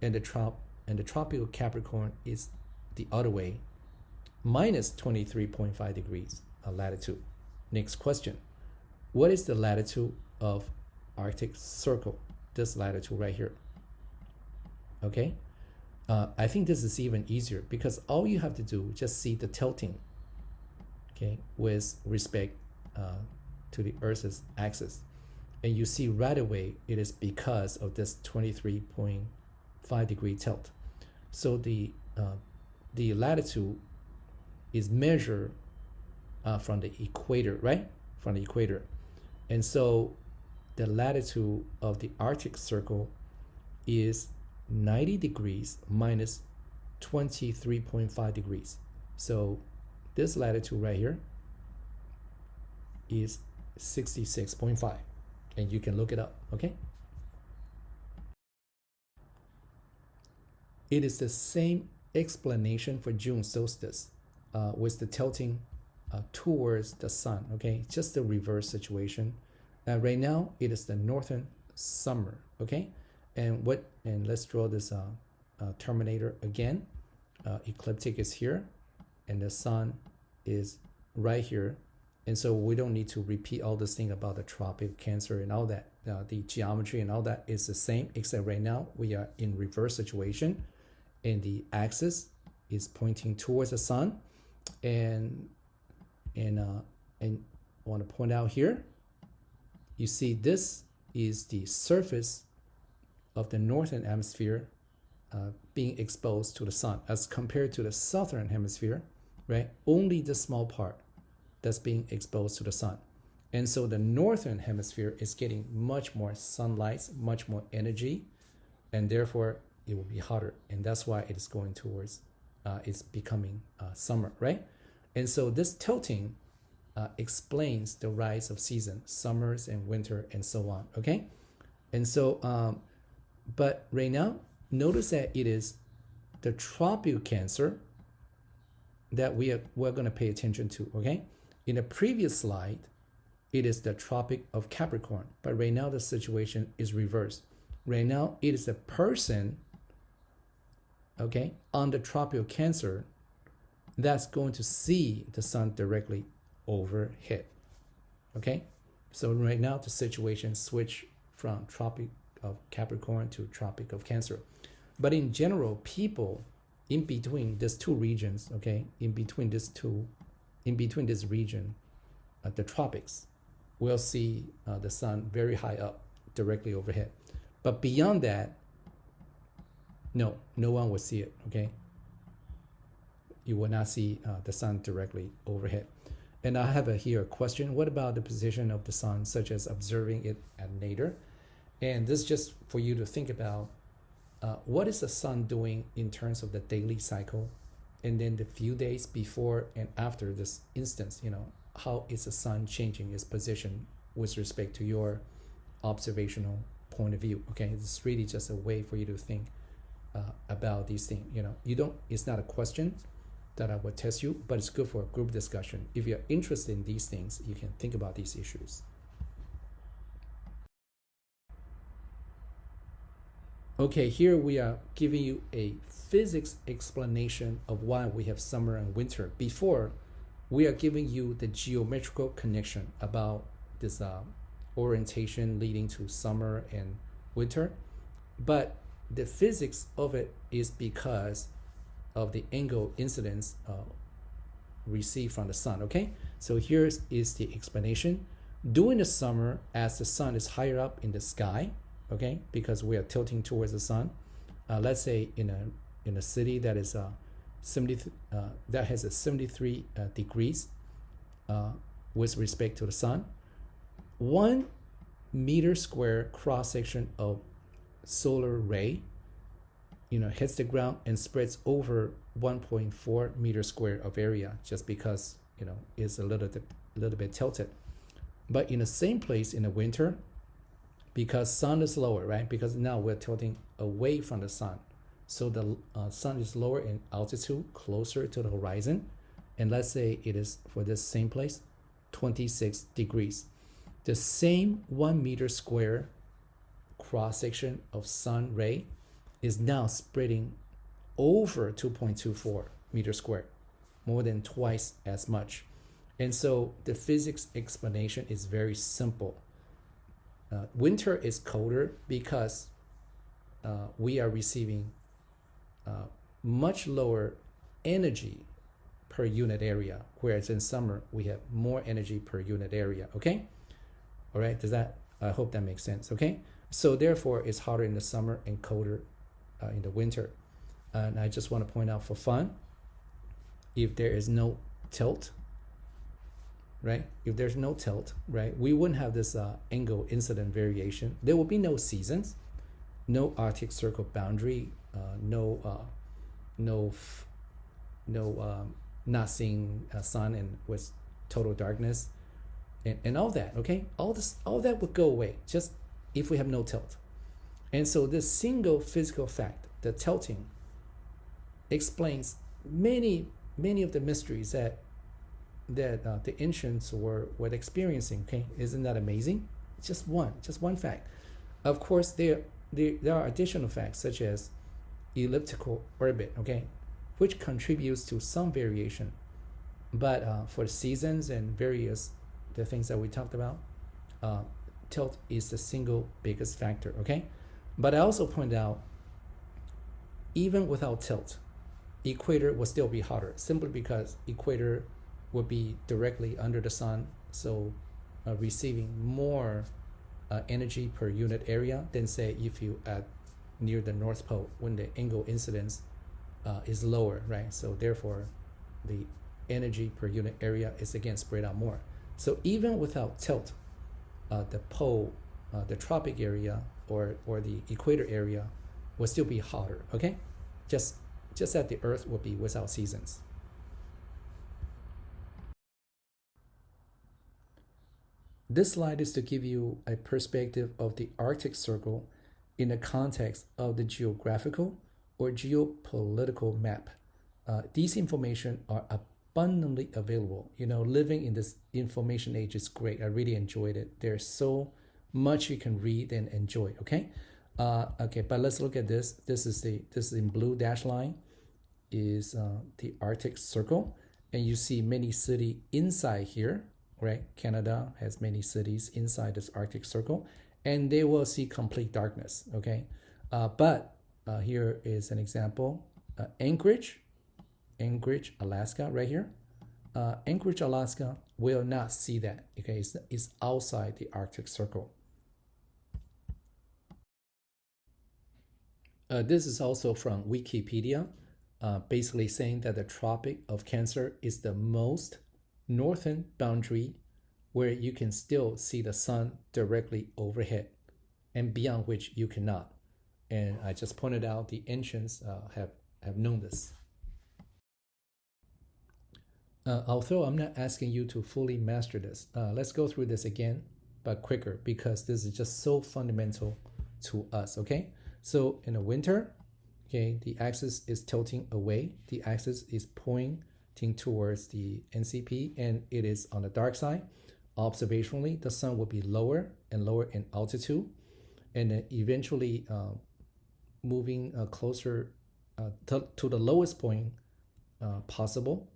and the tropical Capricorn is the other way, minus 23.5 degrees latitude. Next question. What is the latitude of Arctic Circle? This latitude right here. Okay. I think this is even easier because all you have to do is just see the tilting, okay, with respect to the Earth's axis. And you see right away it is because of this 23.5 degree tilt. So the latitude is measured from the equator, right? From the equator. And so the latitude of the Arctic Circle is 90 degrees minus 23.5 degrees. So this latitude right here is 66.5, and you can look it up, okay? It is the same explanation for June solstice with the tilting towards the sun, okay? Just the reverse situation. Right now, it is the northern summer, okay? And let's draw this terminator again. Ecliptic is here, and the sun is right here. And so we don't need to repeat all this thing about the tropic Cancer and all that. The geometry and all that is the same, except right now we are in reverse situation, and the axis is pointing towards the sun. And I want to point out here, you see this is the surface of the northern hemisphere being exposed to the sun as compared to the southern hemisphere, right? Only the small part that's being exposed to the sun. And so the northern hemisphere is getting much more sunlight, much more energy, and therefore it will be hotter. And that's why it is going towards, it's becoming summer, right? And so this tilting explains the rise of season, summers and winter and so on, okay? And so, but right now, notice that it is the tropical Cancer that we're going to pay attention to, okay? In the previous slide, it is the Tropic of Capricorn, but right now the situation is reversed. Right now, it is a person, okay, on the tropical Cancer that's going to see the sun directly overhead, okay? So right now, the situation switched from Tropic of Capricorn to Tropic of Cancer. But in general, people in between these two regions, okay, in between this region, the tropics, will see the sun very high up, directly overhead. But beyond that, no one will see it, okay? You will not see the sun directly overhead. And I have here a question. What about the position of the sun, such as observing it at nadir? And this is just for you to think about what is the sun doing in terms of the daily cycle, and then the few days before and after this instance, you know, how is the sun changing its position with respect to your observational point of view, okay? It's really just a way for you to think about these things, you know. It's not a question that I would test you, but it's good for a group discussion. If you're interested in these things, you can think about these issues. Okay, here we are giving you a physics explanation of why we have summer and winter. Before, we are giving you the geometrical connection about this orientation leading to summer and winter. But the physics of it is because of the angle incidence received from the sun, okay? So here is the explanation. During the summer, as the sun is higher up in the sky, okay, because we are tilting towards the sun, let's say in a city that is that has a 73 degrees with respect to the sun, 1 meter square cross section of solar ray, you know, hits the ground and spreads over 1.4 meter square of area, just because, you know, it's a little bit tilted. But in the same place in the winter, because sun is lower, right? Because now we're tilting away from the sun. So the sun is lower in altitude, closer to the horizon. And let's say it is, for this same place, 26 degrees. The same 1 meter square cross section of sun ray is now spreading over 2.24 meters squared, more than twice as much. And so the physics explanation is very simple. Winter is colder because we are receiving much lower energy per unit area, whereas in summer we have more energy per unit area. Okay, all right, does that, I hope that makes sense. Okay, so therefore it's hotter in the summer and colder in the winter. And I just want to point out for fun, if there is no tilt, right, if there's no tilt, right, we wouldn't have this angle incident variation. There will be no seasons, no Arctic Circle boundary, not seeing sun and with total darkness, and all that. Okay, all that would go away just if we have no tilt. And so this single physical fact, the tilting, explains many of the mysteries that the ancients were experiencing. Okay, isn't that amazing? Just one fact. Of course, there are additional facts such as elliptical orbit, okay, which contributes to some variation. But for seasons and various the things that we talked about, tilt is the single biggest factor. Okay, but I also point out, even without tilt, equator will still be hotter, simply because equator will be directly under the sun, so receiving more energy per unit area than, say, if you at near the North Pole, when the angle incidence is lower, right? So therefore the energy per unit area is again spread out more. So even without tilt, the pole, the tropic area or the equator area will still be hotter. Okay, just that the Earth will be without seasons. This slide is to give you a perspective of the Arctic Circle in the context of the geographical or geopolitical map. These information are abundantly available. You know, living in this information age is great. I really enjoyed it. There's so much you can read and enjoy. Okay, but let's look at this. This is in blue dash line is the Arctic Circle, and you see many cities inside here. Right, Canada has many cities inside this Arctic Circle, and they will see complete darkness. Okay, but here is an example: Anchorage, Alaska, right here. Anchorage, Alaska will not see that. Okay, it's outside the Arctic Circle. This is also from Wikipedia, basically saying that the Tropic of Cancer is the most northern boundary where you can still see the sun directly overhead, and beyond which you cannot. And I just pointed out the ancients have known this. Although I'm not asking you to fully master this, let's go through this again, but quicker, because this is just so fundamental to us. Okay, so in the winter, okay, the axis is tilting away, the axis is pointing towards the NCP, and it is on the dark side. Observationally, the sun will be lower and lower in altitude, and then eventually moving closer to the lowest point possible.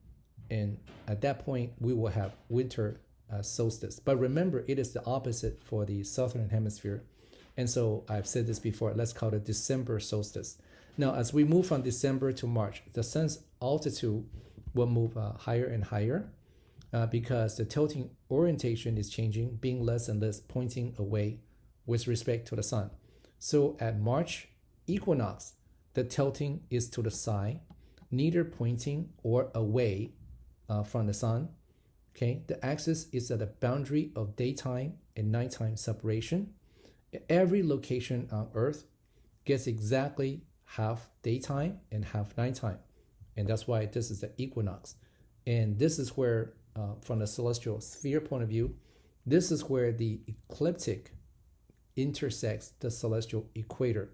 And at that point, we will have winter solstice. But remember, it is the opposite for the southern hemisphere. And so I've said this before, let's call it December solstice. Now, as we move from December to March, the sun's altitude will move higher and higher because the tilting orientation is changing, being less and less pointing away with respect to the sun. So at March equinox, the tilting is to the side, neither pointing or away from the sun. Okay, the axis is at the boundary of daytime and nighttime separation. Every location on Earth gets exactly half daytime and half nighttime. And that's why this is the equinox. And this is where, from the celestial sphere point of view, this is where the ecliptic intersects the celestial equator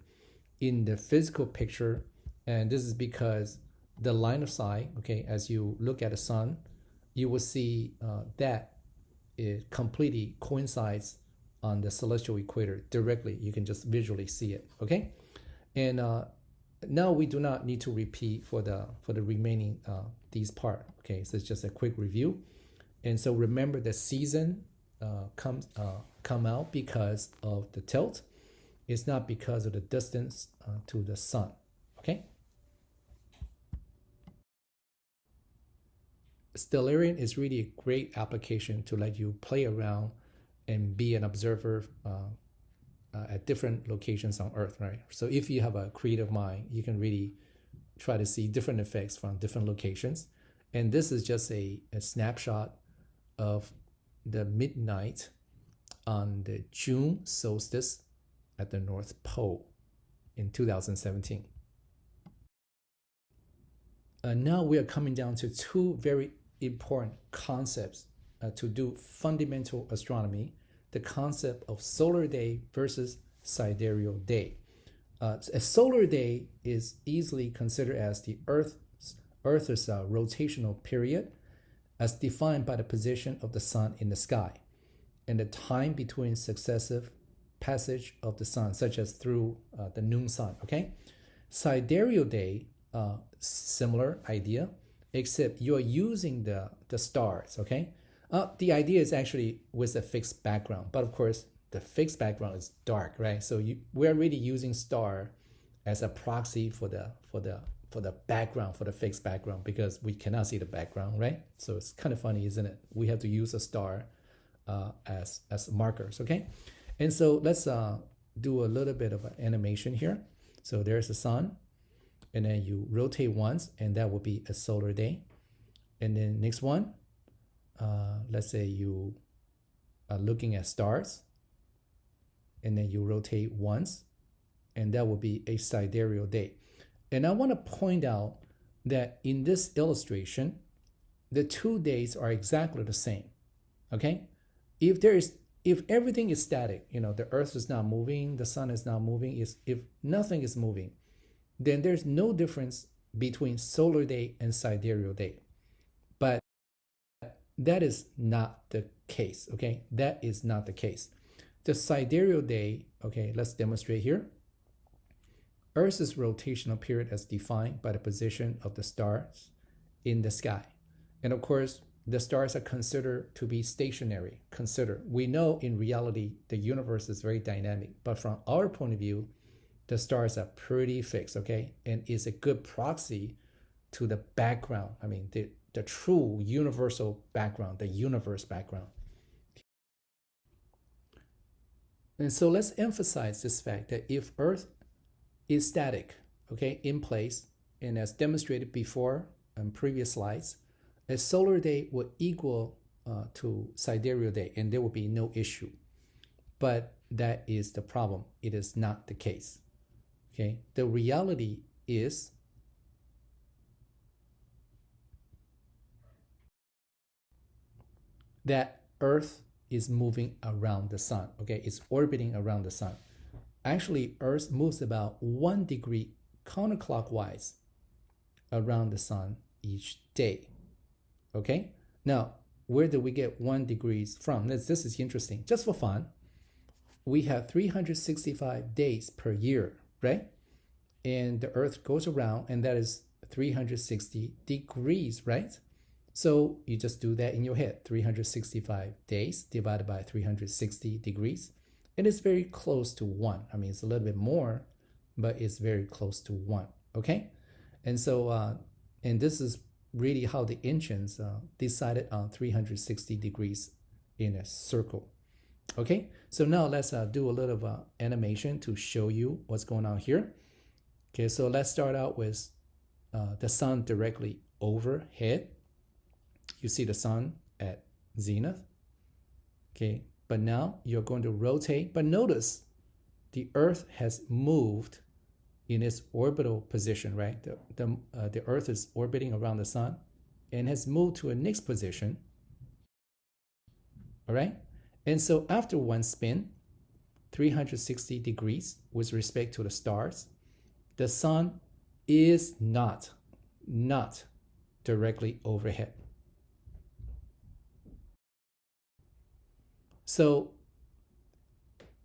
in the physical picture. And this is because the line of sight, okay, as you look at the sun, you will see that it completely coincides on the celestial equator directly. You can just visually see it, okay? And now we do not need to repeat for the remaining these part, okay? So it's just a quick review. And so remember the season come out because of the tilt. It's not because of the distance to the sun, okay? Stellarium is really a great application to let you play around and be an observer at different locations on Earth, right? So if you have a creative mind, you can really try to see different effects from different locations. And this is just a snapshot of the midnight on the June solstice at the North Pole in 2017. Now we are coming down to two very important concepts to do fundamental astronomy: the concept of solar day versus sidereal day. A solar day is easily considered as the Earth's rotational period as defined by the position of the sun in the sky and the time between successive passage of the sun, such as through the noon sun, okay? Sidereal day, similar idea, except you're using the stars, okay? The idea is actually with a fixed background, but of course, the fixed background is dark, right? So we're really using star as a proxy for the background, for the fixed background, because we cannot see the background, right? So it's kind of funny, isn't it? We have to use a star as markers, okay? And so let's do a little bit of an animation here. So there's the sun, and then you rotate once, and that will be a solar day. And then next one, let's say you are looking at stars, and then you rotate once, and that will be a sidereal day. And I want to point out that in this illustration, the 2 days are exactly the same, okay? If everything is static, the Earth is not moving, the sun is not moving, if nothing is moving, then there's no difference between solar day and sidereal day. But that is not the case, okay? That is not the case. The sidereal day, okay, let's demonstrate here. Earth's rotational period as defined by the position of the stars in the sky. And of course, the stars are considered to be stationary. We know in reality, the universe is very dynamic, but from our point of view, the stars are pretty fixed, okay? And is a good proxy to the background. I mean, the true universal background, the universe background. And so let's emphasize this fact that if Earth is static, okay, in place, and as demonstrated before on previous slides, a solar day will equal to sidereal day, and there will be no issue. But that is the problem. It is not the case. Okay, the reality is that Earth is moving around the sun. Okay, it's orbiting around the sun. Actually, Earth moves about 1 degree counterclockwise around the sun each day. Okay, now where do we get 1 degree from? This is interesting. Just for fun, we have 365 days per year, right? And the Earth goes around, and that is 360 degrees, right? So you just do that in your head. 365 days divided by 360 degrees. And it's very close to 1. I mean, it's a little bit more, but it's very close to 1, okay? And so, and this is really how the ancients decided on 360 degrees in a circle. Okay, so now let's do a little animation to show you what's going on here. Okay, so let's start out with the sun directly overhead. You see the sun at zenith. Okay, but now you're going to rotate. But notice the Earth has moved in its orbital position, right? The Earth is orbiting around the sun and has moved to a next position. All right, and so after one spin, 360 degrees with respect to the stars, the sun is not directly overhead. So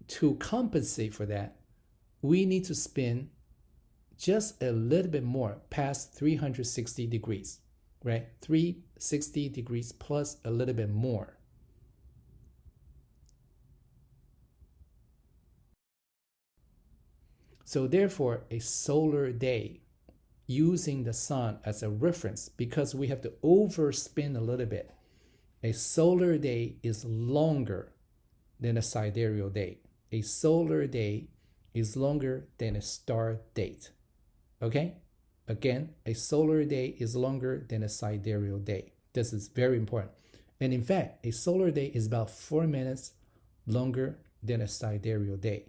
to compensate for that, we need to spin just a little bit more past 360 degrees, right? 360 degrees plus a little bit more. So therefore, a solar day using the sun as a reference, because we have to overspin a little bit, a solar day is longer than a sidereal day. A solar day is longer than a star date. Okay? Again, a solar day is longer than a sidereal day. This is very important. And in fact, a solar day is about 4 minutes longer than a sidereal day.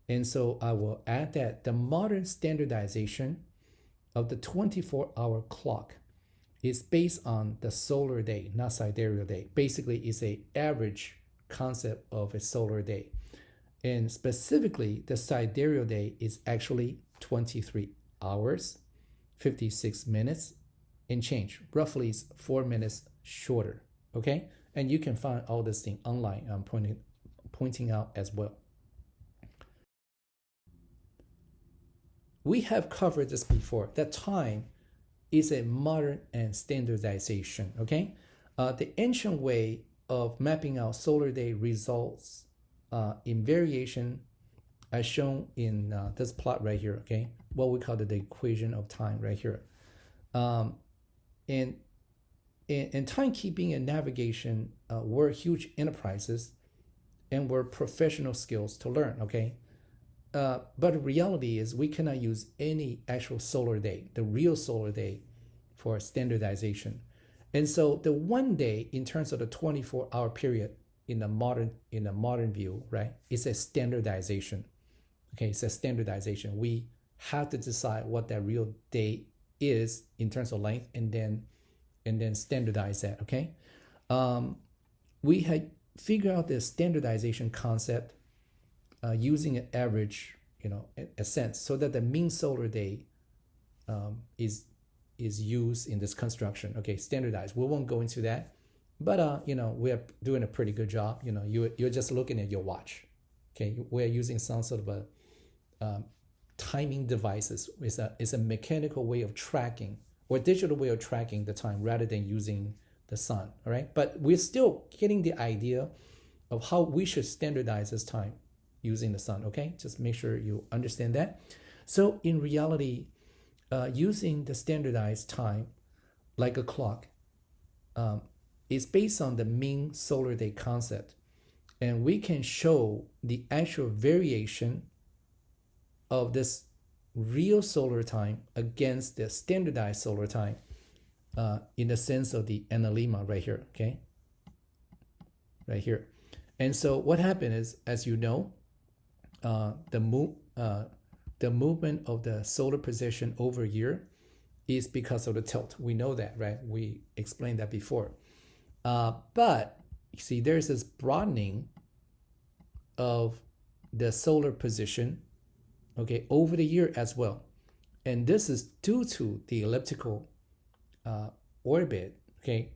And so I will add that the modern standardization of the 24-hour clock is based on the solar day, not sidereal day. Basically, it's an average concept of a solar day. And specifically, the sidereal day is actually 23 hours, 56 minutes, and change. Roughly it's 4 minutes shorter, okay? And you can find all this thing online. I'm pointing out as well. We have covered this before. That time is a modern and standardization, okay? The ancient way of mapping out solar day results in variation as shown in this plot right here, okay? What we call the equation of time right here. And timekeeping and navigation were huge enterprises and were professional skills to learn, okay? But the reality is we cannot use any actual solar day, the real solar day, for standardization. And so the one day in terms of the 24-hour period in the modern view, right, is a standardization. Okay, it's a standardization. We have to decide what that real day is in terms of length, and then standardize that. Okay, we had figured out the standardization concept using an average, a sense, so that the mean solar day is used in this construction. Okay, standardized. We won't go into that, but we are doing a pretty good job. You're just looking at your watch. Okay, we're using some sort of a timing devices. It's a mechanical way of tracking or digital way of tracking the time rather than using the sun. All right, but we're still getting the idea of how we should standardize this time using the sun. Okay, just make sure you understand that. So in reality, using the standardized time like a clock is based on the mean solar day concept, and we can show the actual variation of this real solar time against the standardized solar time in the sense of the analemma right here. Okay, right here. And so what happened is, as you know, the movement of the solar position over a year is because of the tilt. We know that, right? We explained that before. But you see, there's this broadening of the solar position, okay, over the year as well. And this is due to the elliptical orbit, okay,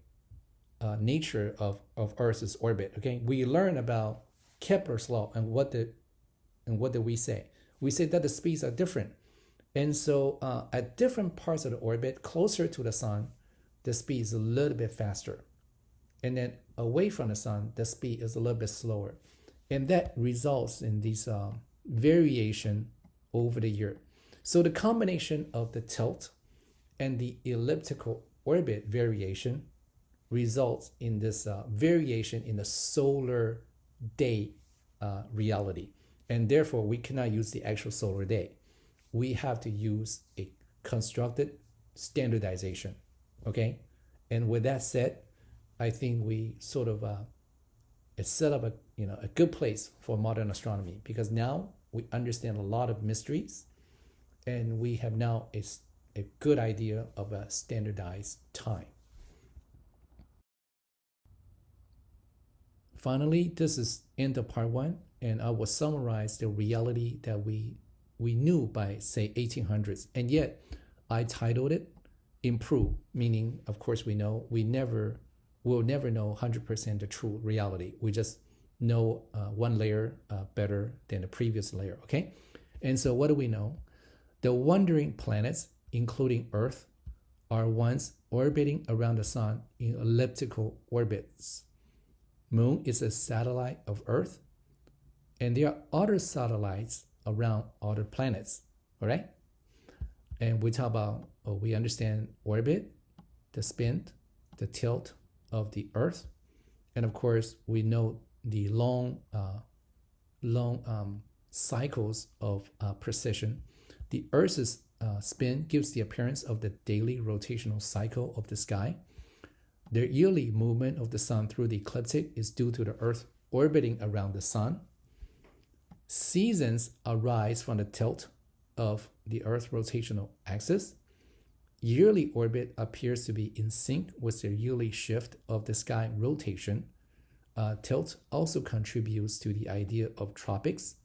nature of Earth's orbit, okay? We learn about Kepler's law, and what did we say? We said that the speeds are different. And so at different parts of the orbit, closer to the sun, the speed is a little bit faster. And then away from the sun, the speed is a little bit slower. And that results in this variation over the year. So the combination of the tilt and the elliptical orbit variation results in this variation in the solar day reality. And therefore, we cannot use the actual solar day. We have to use a constructed standardization, okay? And with that said, I think we sort of set up a good place for modern astronomy, because now we understand a lot of mysteries, and we have now a good idea of a standardized time. Finally, this is end of part 1. And I will summarize the reality that we knew by, say, 1800s. And yet, I titled it Improve, meaning, of course, we'll never know 100% the true reality. We just no one layer better than the previous layer, okay? And so what do we know? The wandering planets, including Earth, are ones orbiting around the sun in elliptical orbits. Moon is a satellite of Earth, and there are other satellites around other planets, all right? And we talk about, we understand orbit, the spin, the tilt of the Earth, and of course, we know the long cycles of precession. The Earth's spin gives the appearance of the daily rotational cycle of the sky. The yearly movement of the sun through the ecliptic is due to the Earth orbiting around the sun. Seasons arise from the tilt of the Earth's rotational axis. Yearly orbit appears to be in sync with the yearly shift of the sky rotation. Tilt also contributes to the idea of tropics,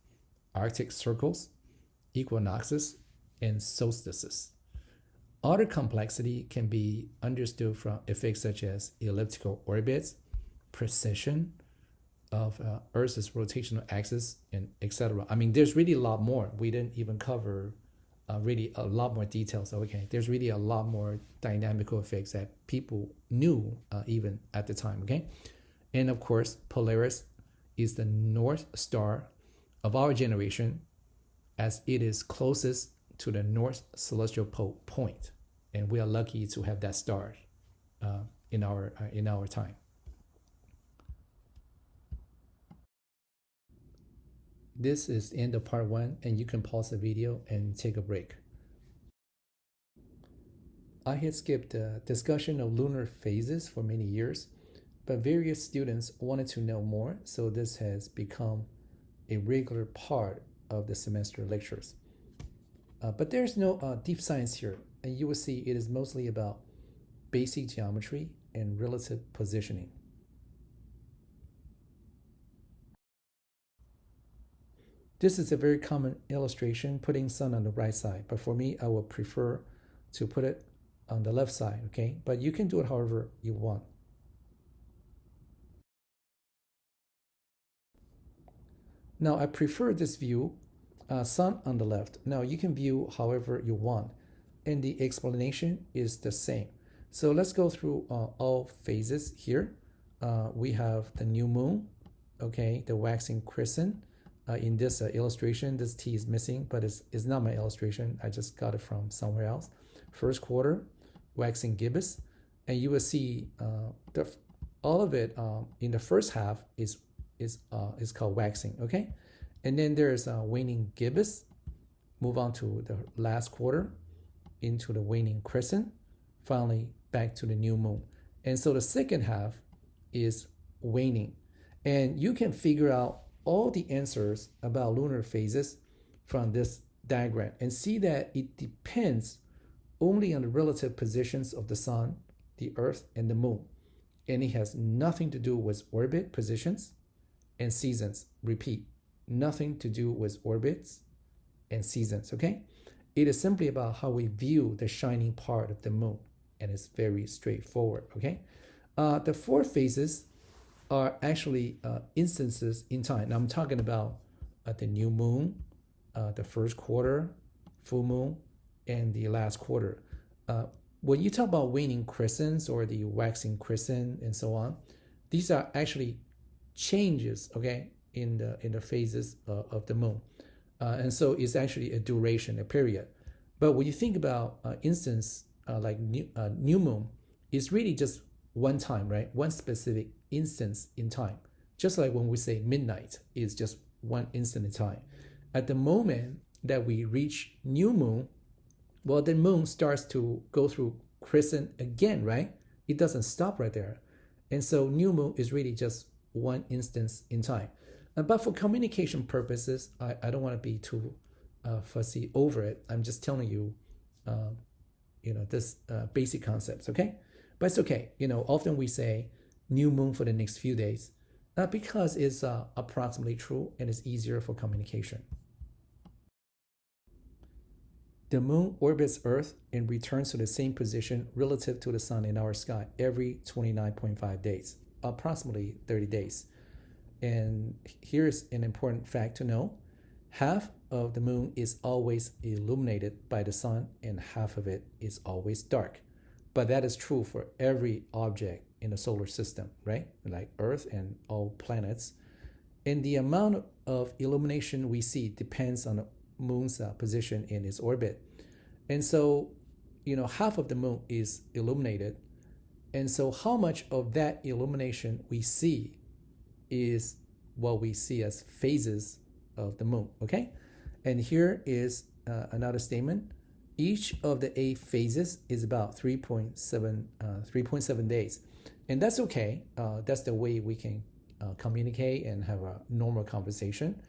Arctic circles, equinoxes, and solstices. Other complexity can be understood from effects such as elliptical orbits, precession of Earth's rotational axis, and etc. I mean, there's really a lot more. We didn't even cover really a lot more details. Okay, there's really a lot more dynamical effects that people knew even at the time. Okay, and of course, Polaris is the North Star of our generation, as it is closest to the North Celestial Pole point, and we are lucky to have that star in our time. This is the end of part 1, and you can pause the video and take a break. I had skipped the discussion of lunar phases for many years, but various students wanted to know more, so this has become a regular part of the semester lectures. But there's no deep science here, and you will see it is mostly about basic geometry and relative positioning. This is a very common illustration, putting sun on the right side, but for me, I would prefer to put it on the left side, okay? But you can do it however you want. Now, I prefer this view, sun on the left. Now, you can view however you want, and the explanation is the same. So let's go through all phases here. We have the new moon, okay, the waxing crescent. In this illustration, this T is missing, but it's not my illustration. I just got it from somewhere else. First quarter, waxing gibbous, and you will see all of it in the first half is called waxing, okay? And then there's waning gibbous. Move on to the last quarter, into the waning crescent, finally back to the new moon. And so the second half is waning, and you can figure out all the answers about lunar phases from this diagram and see that it depends only on the relative positions of the sun, the earth, and the moon. And it has nothing to do with orbit positions and seasons. Repeat, nothing to do with orbits and seasons, okay? It is simply about how we view the shining part of the moon, and it's very straightforward, okay? The 4 phases are actually instances in time. Now I'm talking about the new moon, the first quarter, full moon, and the last quarter. When you talk about waning crescents or the waxing crescent and so on, these are actually changes, okay, in the phases of the moon. And so it's actually a duration, a period. But when you think about instance like new moon, it's really just one time, right? One specific instance in time. Just like when we say midnight, it's just one instant in time. At the moment that we reach new moon, well, the moon starts to go through crescent again, right? It doesn't stop right there. And so new moon is really just one instance in time. But for communication purposes, I don't want to be too fussy over it. I'm just telling you, this basic concepts, okay? But it's okay. Often we say new moon for the next few days because it's approximately true and it's easier for communication. The moon orbits Earth and returns to the same position relative to the sun in our sky every 29.5 days, approximately 30 days. And here's an important fact to know. Half of the moon is always illuminated by the sun, and half of it is always dark. But that is true for every object in the solar system, right? Like Earth and all planets. And the amount of illumination we see depends on the moon's position in its orbit. And so, half of the moon is illuminated. And so, how much of that illumination we see is what we see as phases of the moon, okay? And here is another statement. Each of the 8 phases is about 3.7 days. And that's okay. That's the way we can communicate and have a normal conversation.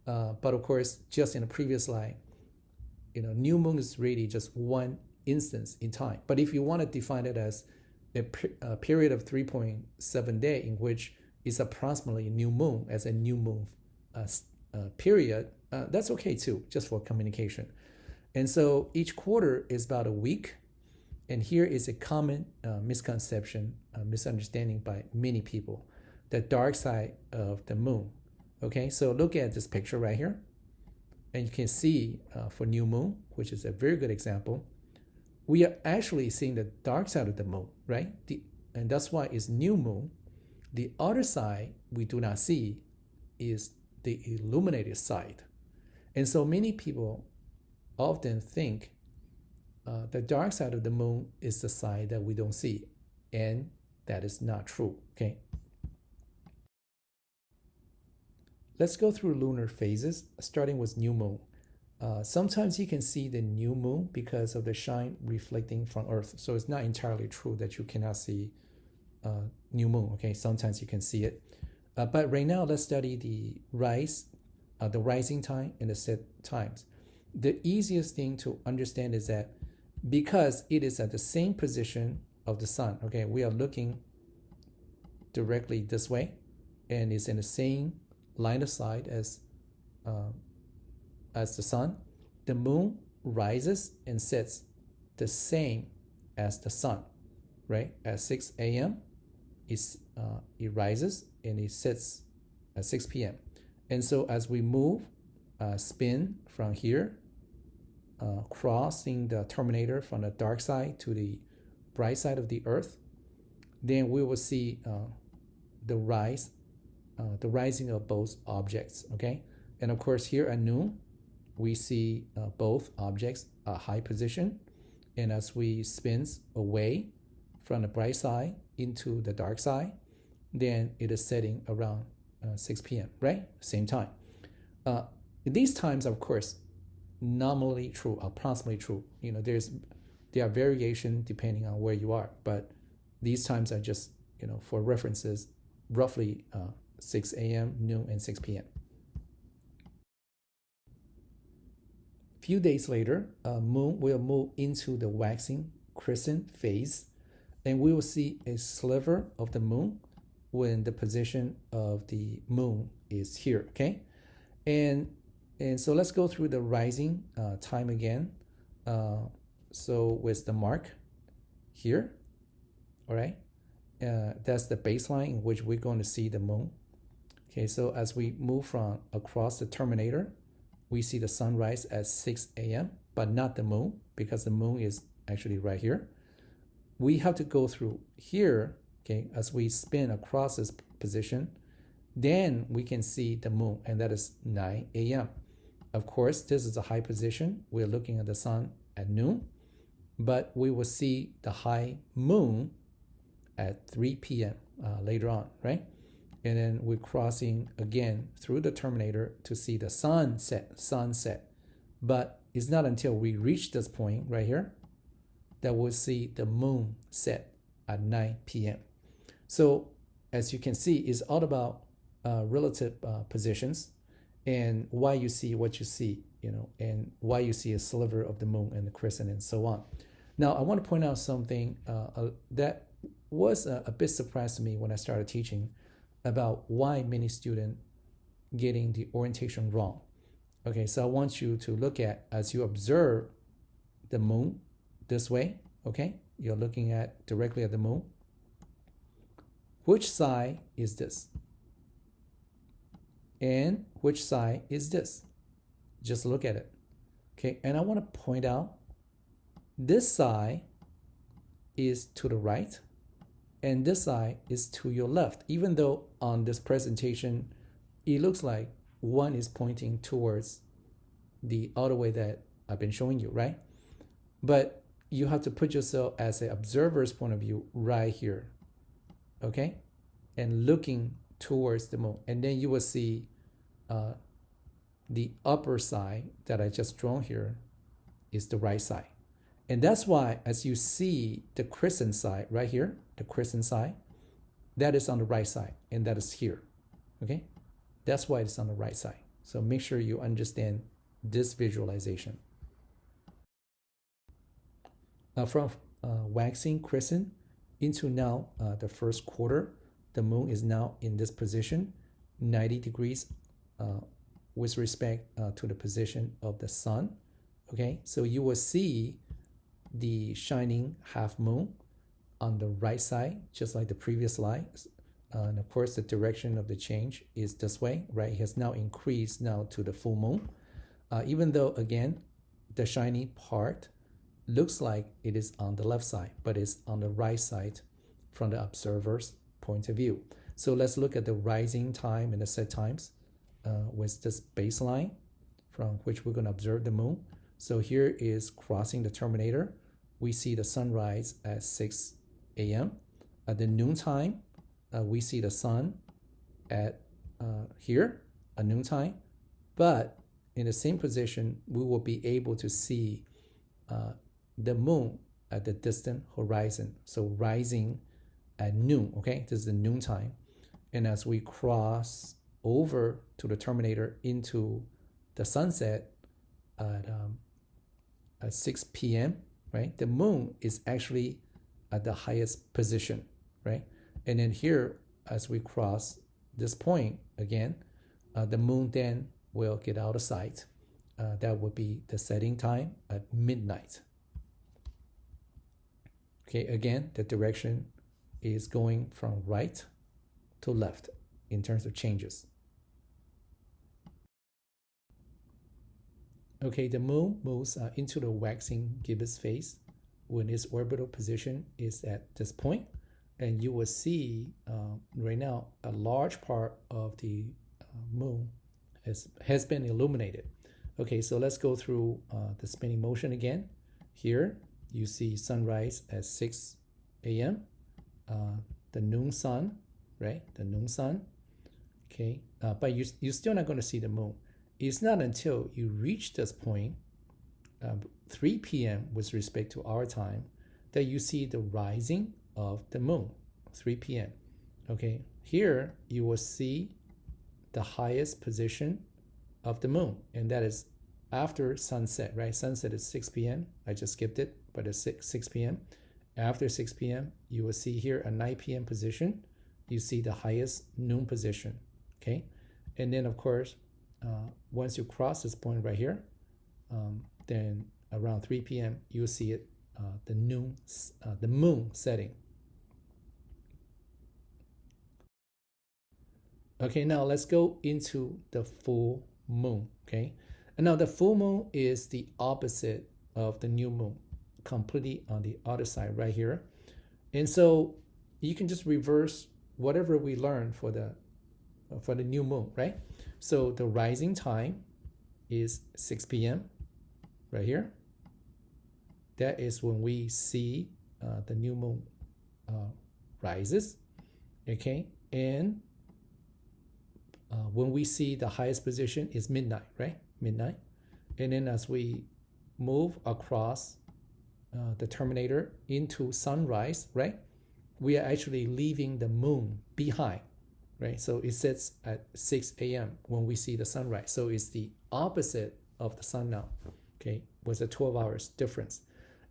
But of course, just in the previous slide, new moon is really just one instance in time. But if you want to define it as a period of 3.7 days in which is approximately new moon as a new moon period, that's okay too, just for communication. And so each quarter is about a week. And here is a common misconception, misunderstanding by many people, the dark side of the moon. Okay, so look at this picture right here. And you can see for new moon, which is a very good example, we are actually seeing the dark side of the moon, right? And that's why it's new moon. The other side we do not see is the illuminated side. And so many people often think the dark side of the moon is the side that we don't see. And that is not true, okay? Let's go through lunar phases, starting with new moon. Sometimes you can see the new moon because of the shine reflecting from Earth. So it's not entirely true that you cannot see new moon, okay? Sometimes you can see it. But right now, let's study the rising time and the set times. The easiest thing to understand is that because it is at the same position of the sun, okay, we are looking directly this way, and it's in the same line of sight as the sun. The moon rises and sets the same as the sun, right? At 6 a.m., it rises and it sets at 6 p.m. And so as we move, spin from here, crossing the terminator from the dark side to the bright side of the Earth, then we will see the rising of both objects, okay? And of course, here at noon, we see both objects at high position. And as we spin away from the bright side into the dark side, then it is setting around 6 p.m., right? Same time. These times, of course, nominally true, approximately true. There are variations depending on where you are, but these times are just, for references, roughly 6 a.m., noon, and 6 p.m. Few days later, moon will move into the waxing crescent phase, and we will see a sliver of the moon when the position of the moon is here, okay? And so let's go through the rising time again. So with the mark here, all right? That's the baseline in which we're going to see the moon. Okay, so as we move from across the terminator, we see the sunrise at 6 a.m., but not the moon, because the moon is actually right here. We have to go through here, okay, as we spin across this position, then we can see the moon, and that is 9 a.m. Of course, this is a high position. We're looking at the sun at noon, but we will see the high moon at 3 p.m. Later on, right? And then we're crossing again through the terminator to see the sunset. But it's not until we reach this point right here that we'll see the moon set at 9 p.m. So as you can see, it's all about relative positions and why you see what you see, and why you see a sliver of the moon and the crescent and so on. Now, I want to point out something that was a bit surprise to me when I started teaching about why many students getting the orientation wrong. Okay, so I want you to look at, as you observe the moon this way, okay? You're looking at directly at the moon. Which side is this? And which side is this? Just look at it. Okay, and I want to point out this side is to the right and this side is to your left, even though on this presentation it looks like one is pointing towards the other way that I've been showing you, right? But you have to put yourself as an observer's point of view right here, okay? And looking towards the moon. And then you will see the upper side that I just drawn here is the right side. And that's why as you see the crescent side right here, the crescent side, that is on the right side and that is here, okay? That's why it's on the right side. So make sure you understand this visualization. From waxing crescent into now the first quarter, the moon is now in this position, 90 degrees with respect to the position of the sun. Okay, so you will see the shining half moon on the right side, just like the previous slide. And of course, the direction of the change is this way, right? It has now increased now to the full moon. Even though, again, the shiny part looks like it is on the left side, but it's on the right side from the observer's point of view. So let's look at the rising time and the set times with this baseline from which we're going to observe the moon. So here is crossing the terminator. We see the sunrise at 6 a.m. At the noontime, we see the sun at here at noontime, but in the same position, we will be able to see the moon at the distant horizon. So rising at noon, okay? This is the noontime. And as we cross over to the terminator into the sunset at 6 p.m., right? The moon is actually at the highest position, right? And then here, as we cross this point again, the moon then will get out of sight. That would be the setting time at midnight. Okay, again, the direction is going from right to left in terms of changes. Okay, the moon moves into the waxing gibbous phase when its orbital position is at this point. And you will see right now a large part of the moon has been illuminated. Okay, so let's go through the spinning motion again. Here you see sunrise at 6 a.m. The noon sun, right? The noon sun. Okay, but you're still not going to see the moon. It's not until you reach this point, 3 p.m. with respect to our time, that you see the rising of the moon, 3 p.m. Okay, here you will see the highest position of the moon, and that is after sunset, right? Sunset is 6 p.m. I just skipped it, but it's 6 p.m. After 6 p.m., you will see here a 9 p.m. position. You see the highest noon position, okay? And then, of course, once you cross this point right here, then around 3 p.m., you'll see it, the moon setting. Okay, now let's go into the full moon, okay? And now the full moon is the opposite of the new moon, completely on the other side right here. And so you can just reverse whatever we learned for the new moon, right? So the rising time is 6 p.m. right here. That is when we see the new moon rises, okay? And when we see the highest position is midnight, right? Midnight. And then as we move across the terminator into sunrise, right? We are actually leaving the moon behind, right? So it sets at 6 a.m. when we see the sunrise. So it's the opposite of the sun now, okay? With a 12 hours difference.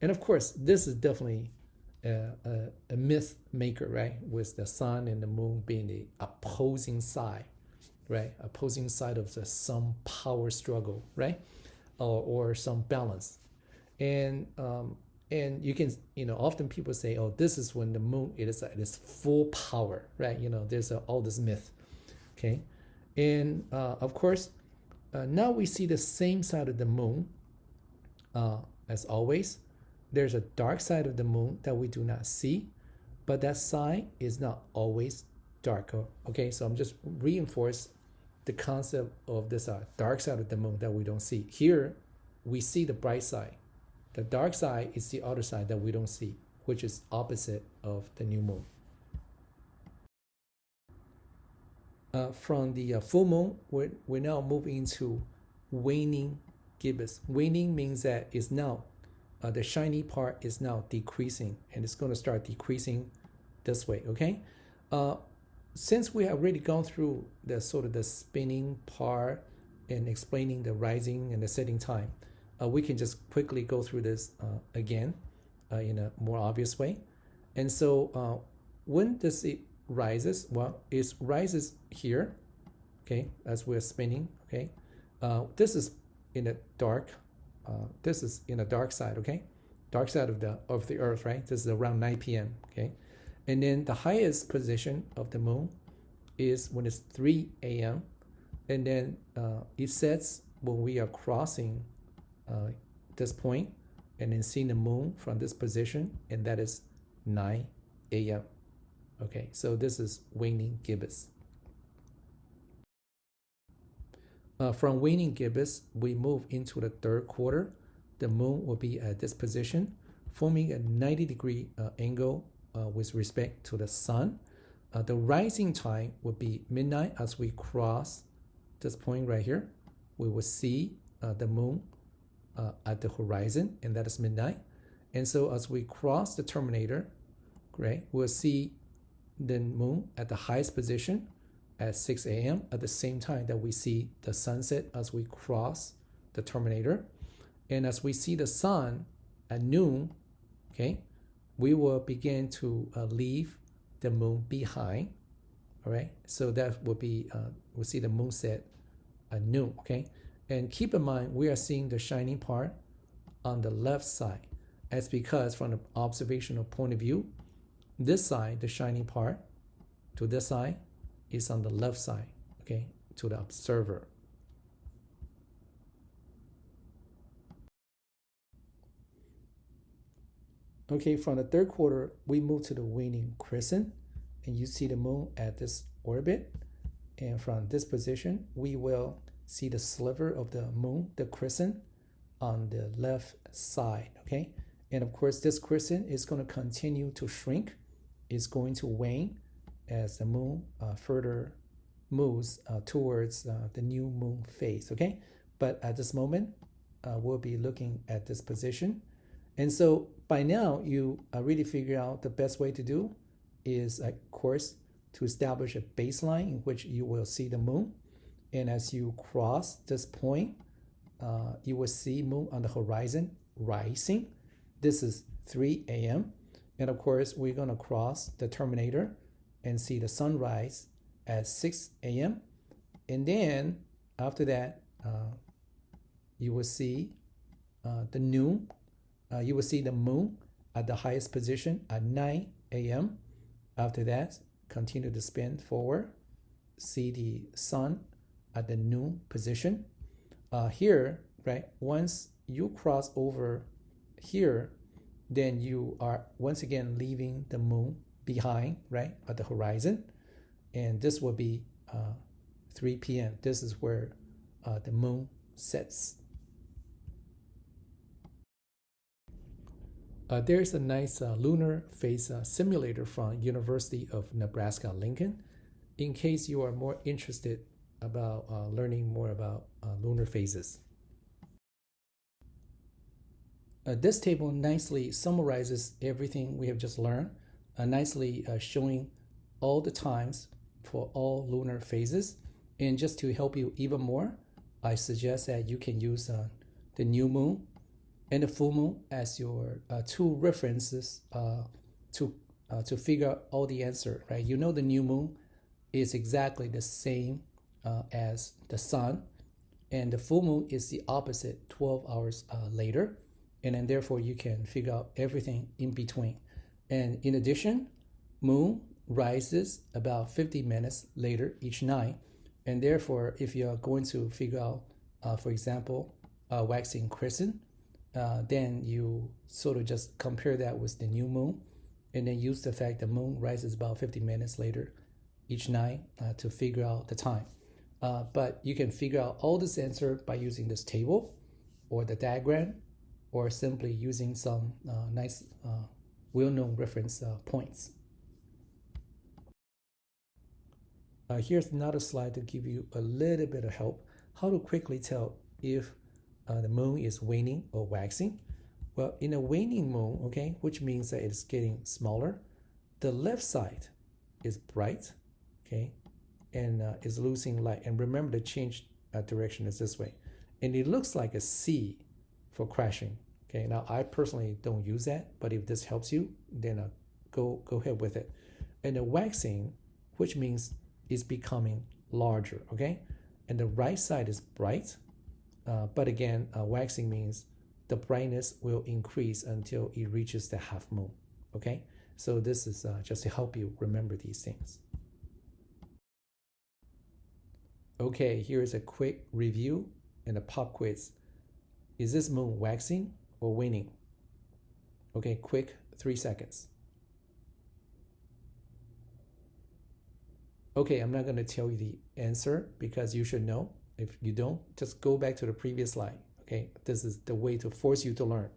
And of course, this is definitely a myth maker, right? With the sun and the moon being the opposing side, right? Opposing side of some power struggle, right? Or some balance. And you can, often people say, oh, this is when the moon it is at its full power, right? There's all this myth, okay? And of course, now we see the same side of the moon as always. There's a dark side of the moon that we do not see, but that side is not always darker. Okay, so I'm just reinforce the concept of this dark side of the moon that we don't see. Here, we see the bright side. The dark side is the other side that we don't see, which is opposite of the new moon. From the full moon, we're now moving into waning gibbous. Waning means that it's now, the shiny part is now decreasing, and it's going to start decreasing this way, okay? Since we have already gone through the sort of the spinning part and explaining the rising and the setting time, we can just quickly go through this again in a more obvious way. And so when does it rises? Well, it rises here, okay, as we're spinning, okay. This is in the dark. This is in the dark side, okay, dark side of the Earth, right? This is around 9 p.m., okay. And then the highest position of the moon is when it's 3 a.m. And then it sets when we are crossing this point and then seeing the moon from this position, and that is 9 a.m. Okay, so this is waning gibbous. From waning gibbous, we move into the third quarter. The moon will be at this position, forming a 90-degree angle with respect to the sun. The rising time will be midnight. As we cross this point right here, we will see the moon at the horizon, and that is midnight. And so as we cross the terminator, right, we'll see the moon at the highest position at 6 a.m. at the same time that we see the sunset as we cross the terminator. And as we see the sun at noon, okay, we will begin to leave the moon behind. All right, so that will be we'll see the moon set at noon. Okay, and keep in mind we are seeing the shining part on the left side. That's because from the observational point of view, this side, the shining part to this side, is on the left side, okay, to the observer. Okay, from the third quarter, we move to the waning crescent, and you see the moon at this orbit. And from this position, we will see the sliver of the moon, the crescent, on the left side, okay? And of course, this crescent is going to continue to shrink. It's going to wane as the moon further moves towards the new moon phase, okay? But at this moment, we'll be looking at this position. And so by now, you really figure out the best way to do is, of course, to establish a baseline in which you will see the moon. And as you cross this point, you will see moon on the horizon rising. This is 3 a.m. And of course, we're going to cross the terminator and see the sunrise at 6 a.m. And then after that, you will see the noon. You will see the moon at the highest position at 9 a.m. After that, continue to spin forward. See the sun at the noon position. Here, right, once you cross over here, then you are once again leaving the moon behind, right, at the horizon. And this will be 3 p.m. This is where the moon sets. There's a nice lunar phase simulator from University of Nebraska-Lincoln in case you are more interested about learning more about lunar phases. This table nicely summarizes everything we have just learned, nicely showing all the times for all lunar phases. And just to help you even more, I suggest that you can use the new moon and the full moon as your two references to figure out all the answer, right? You know the new moon is exactly the same as the sun, and the full moon is the opposite 12 hours later, and then therefore you can figure out everything in between. And in addition, moon rises about 50 minutes later each night, And therefore, if you are going to figure out, for example, a waxing crescent, then you sort of just compare that with the new moon, and then use the fact the moon rises about 50 minutes later each night to figure out the time. But you can figure out all this answer by using this table or the diagram, or simply using some nice well-known reference points. Here's another slide to give you a little bit of help how to quickly tell if the moon is waning or waxing. Well, in a waning moon, okay, which means that it's getting smaller, the left side is bright, okay, and is losing light. And remember, the change direction is this way. And it looks like a C for crashing. Okay, now I personally don't use that, but if this helps you, then go ahead with it. And the waxing, which means it's becoming larger, okay? And the right side is bright, but again, waxing means the brightness will increase until it reaches the half moon, okay? So this is just to help you remember these things. Okay, here's a quick review and a pop quiz. Is this moon waxing or waning? Okay, quick 3 seconds. Okay, I'm not going to tell you the answer because you should know. If you don't, just go back to the previous slide. Okay, this is the way to force you to learn.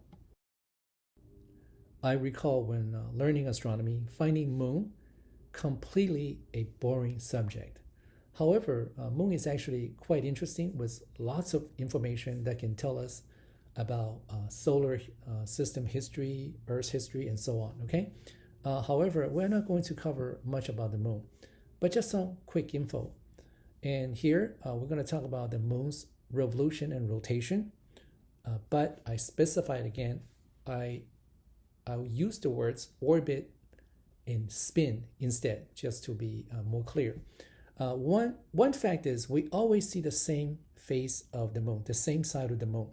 I recall when learning astronomy, finding moon completely a boring subject. However, moon is actually quite interesting with lots of information that can tell us about solar system history, Earth's history, and so on, okay? However, we're not going to cover much about the moon, but just some quick info. And here, we're going to talk about the moon's revolution and rotation, but I specified again, I use the words orbit and spin instead, just to be more clear. One fact is we always see the same face of the moon, the same side of the moon.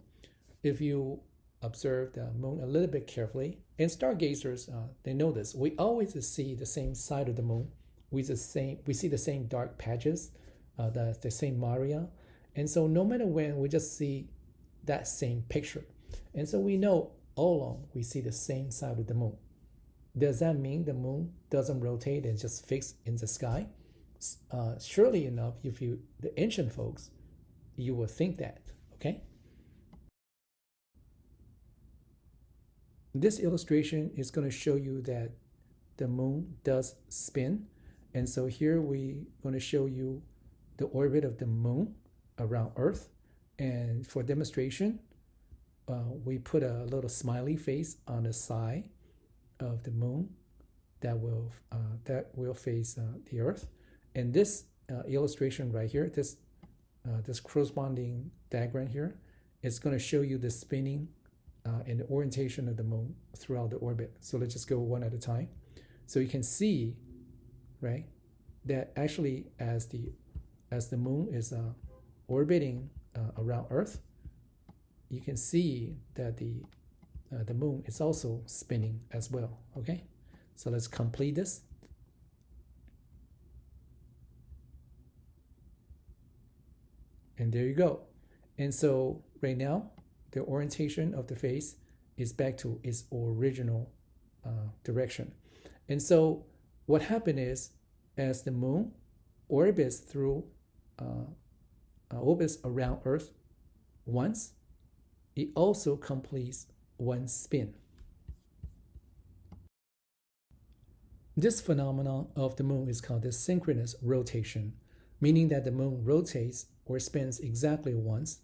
If you observe the moon a little bit carefully, and stargazers, they know this, we always see the same side of the moon. We see the same dark patches, the same Maria. And so no matter when, we just see that same picture. And so we know all along we see the same side of the moon. Does that mean the moon doesn't rotate and just fixed in the sky? Surely enough, the ancient folks, you will think that, okay? This illustration is going to show you that the moon does spin. And so here we're going to show you the orbit of the moon around Earth. And for demonstration, we put a little smiley face on the side of the moon that will face the Earth. And this illustration right here, this corresponding diagram here, is going to show you the spinning and the orientation of the moon throughout the orbit. So let's just go one at a time. So you can see, right, that actually as the moon is orbiting around Earth, you can see that the moon is also spinning as well. Okay, so let's complete this. And there you go. And so right now, the orientation of the face is back to its original direction. And so what happened is, as the moon orbits around Earth once, it also completes one spin. This phenomenon of the moon is called the synchronous rotation, meaning that the moon rotates or spins exactly once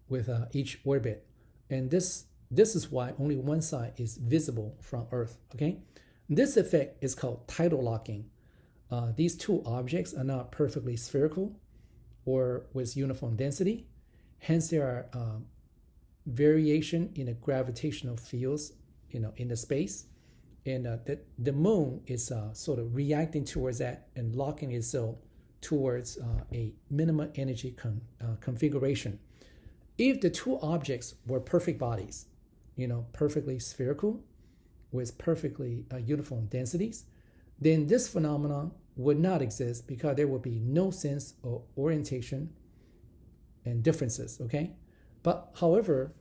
with each orbit. And this is why only one side is visible from Earth, okay? This effect is called tidal locking. These two objects are not perfectly spherical or with uniform density. Hence, there are variation in the gravitational fields, in the space. And the moon is sort of reacting towards that and locking itself towards a minimum energy configuration. If the two objects were perfect bodies, perfectly spherical with perfectly uniform densities, then this phenomenon would not exist because there would be no sense of orientation and differences, okay? But however,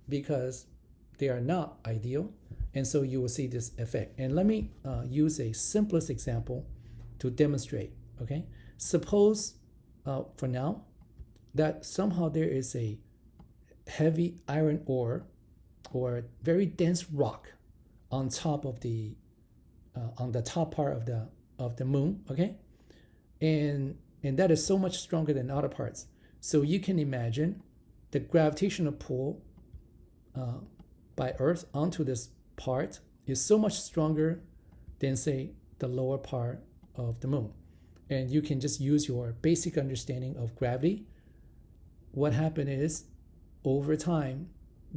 because they are not ideal, and so you will see this effect. And let me use a simplest example to demonstrate, okay? Suppose, for now, that somehow there is a heavy iron ore or very dense rock on top of on the top part of the moon, okay? And that is so much stronger than other parts. So you can imagine the gravitational pull by Earth onto this part is so much stronger than, say, the lower part of the moon. And you can just use your basic understanding of gravity. What happened is, over time,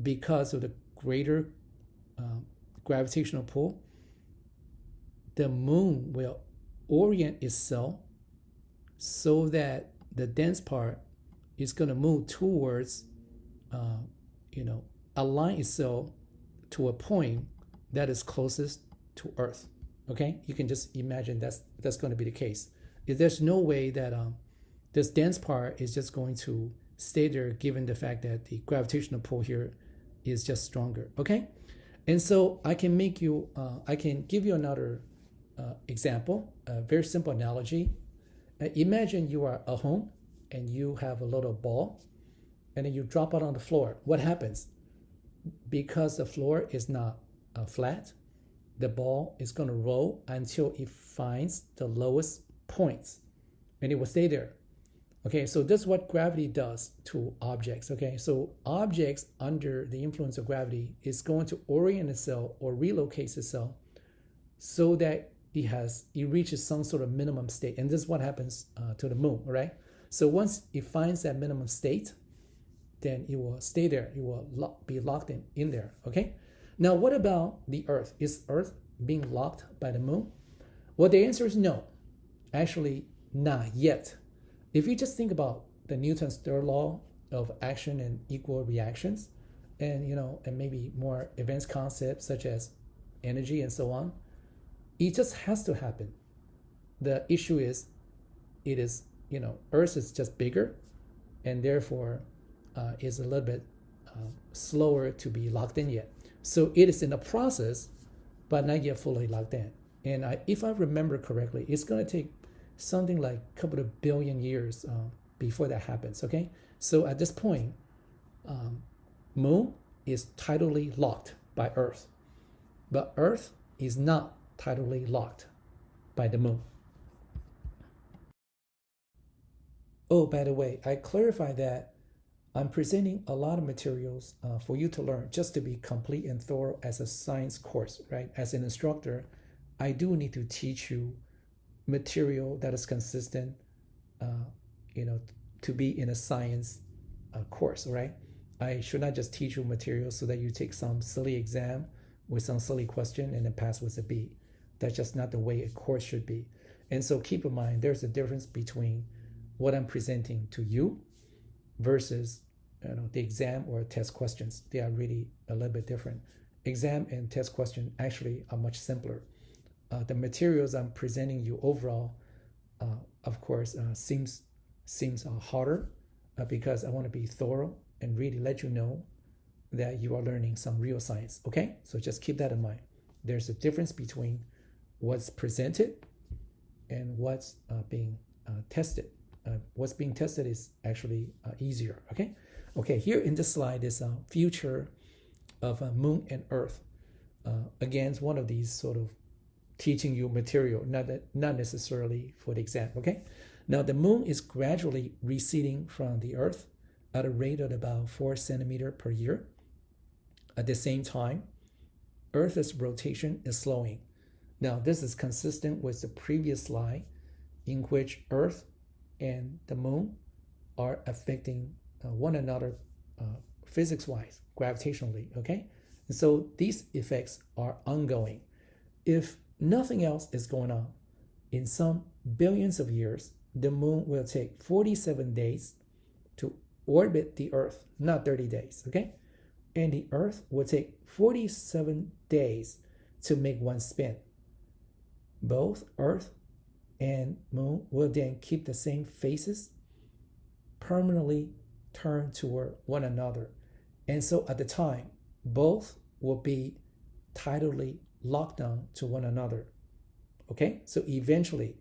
because of the greater gravitational pull, the moon will orient itself so that the dense part is going to move towards, align itself to a point that is closest to Earth. Okay, you can just imagine that's going to be the case. There's no way that this dense part is just going to stay there, given the fact that the gravitational pull here is just stronger. Okay, and so I can give you another example, a very simple analogy. Imagine you are at home and you have a little ball, and then you drop it on the floor. What happens? Because the floor is not flat, the ball is going to roll until it finds the lowest points, and it will stay there. Okay, so this is what gravity does to objects. Okay, so objects under the influence of gravity is going to orient itself or relocate itself so that it reaches some sort of minimum state. And this is what happens to the moon, right? So once it finds that minimum state, then it will stay there. It will be locked in there, okay? Now, what about the Earth? Is Earth being locked by the moon? Well, the answer is no. Actually, not yet. If you just think about the Newton's third law of action and equal reactions, and maybe more advanced concepts such as energy and so on, it just has to happen. The issue is, Earth is just bigger, and therefore is a little bit slower to be locked in yet. So it is in the process, but not yet fully locked in. And if I remember correctly, it's going to take something like a couple of billion years before that happens, okay? So at this point, moon is tidally locked by Earth, but Earth is not tidally locked by the moon. Oh, by the way, I clarify that I'm presenting a lot of materials for you to learn, just to be complete and thorough as a science course, right? As an instructor, I do need to teach you material that is consistent, to be in a science course, right? I should not just teach you material so that you take some silly exam with some silly question and then pass with a B. That's just not the way a course should be. And so keep in mind, there's a difference between what I'm presenting to you versus the exam or test questions. They are really a little bit different. Exam and test questions actually are much simpler. The materials I'm presenting you overall, of course, seems harder because I want to be thorough and really let you know that you are learning some real science. Okay, so just keep that in mind. There's a difference between what's presented and what's being tested. What's being tested is actually easier. Okay. Here in this slide is a future of moon and Earth. Again, it's one of these sort of teaching you material, not necessarily for the exam. Okay. Now the moon is gradually receding from the Earth at a rate of about 4 centimeters per year. At the same time, Earth's rotation is slowing. Now this is consistent with the previous slide, in which Earth and the moon are affecting one another physics-wise, gravitationally, okay? And so these effects are ongoing. If nothing else is going on, in some billions of years, the moon will take 47 days to orbit the Earth, not 30 days, okay? And the Earth will take 47 days to make one spin. Both Earth and moon will then keep the same faces permanently turned toward one another. And so at the time, both will be tidally locked on to one another. Okay, so eventually,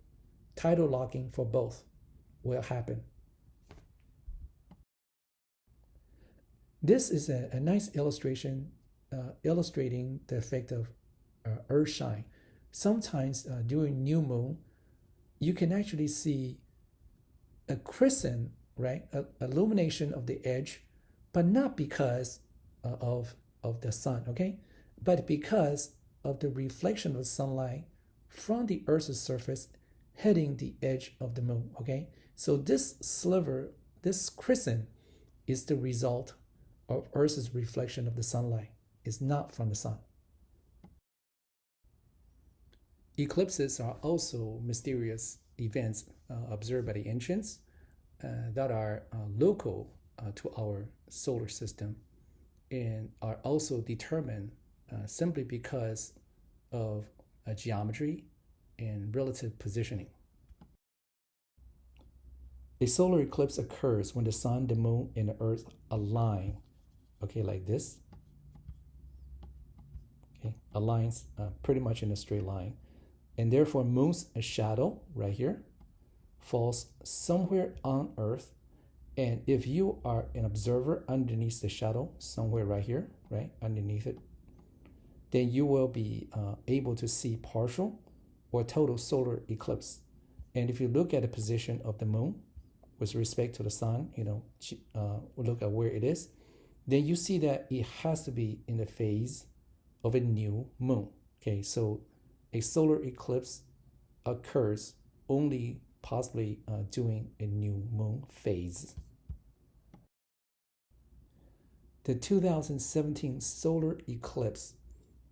tidal locking for both will happen. This is a nice illustration illustrating the effect of earth shine. Sometimes during new moon, you can actually see a crescent, right? Illumination of the edge, but not because of the sun, okay? But because of the reflection of sunlight from the Earth's surface hitting the edge of the moon, okay? So this sliver, this crescent, is the result of Earth's reflection of the sunlight. It's not from the sun. Eclipses are also mysterious events observed by the ancients that are local to our solar system and are also determined simply because of geometry and relative positioning. A solar eclipse occurs when the sun, the moon, and the earth align, okay, like this. Okay, aligns pretty much in a straight line. And therefore, moon's shadow right here falls somewhere on earth. And if you are an observer underneath the shadow, somewhere right here, right, underneath it, then you will be able to see partial or total solar eclipse. And if you look at the position of the moon with respect to the sun, look at where it is, then you see that it has to be in the phase of a new moon. Okay, so a solar eclipse occurs only possibly during a new moon phase. The 2017 solar eclipse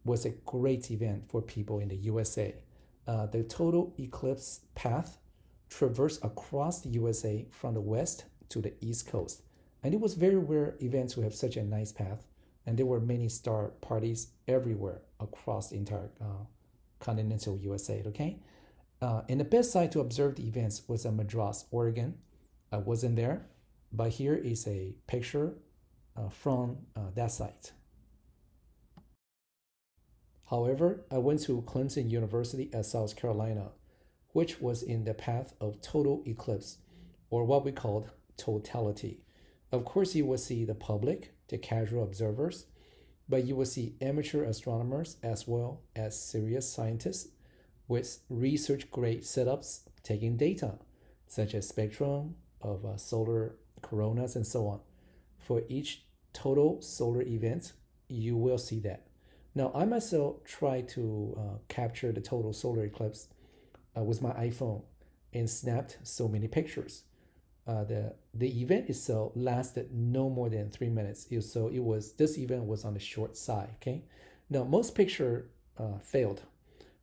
was a great event for people in the USA. The total eclipse path traversed across the USA from the west to the east coast. And it was very rare event to have such a nice path. And there were many star parties everywhere across the entire continental USA, okay? And the best site to observe the events was in Madras, Oregon. I wasn't there, but here is a picture from that site. However, I went to Clemson University at South Carolina, which was in the path of total eclipse, or what we called totality. Of course, you will see the public, the casual observers, but you will see amateur astronomers as well as serious scientists with research-grade setups taking data, such as spectrum of solar coronas and so on. For each total solar event, you will see that. Now, I myself tried to capture the total solar eclipse with my iPhone and snapped so many pictures. The event itself lasted no more than 3 minutes. So this event was on the short side. Okay, now most picture failed,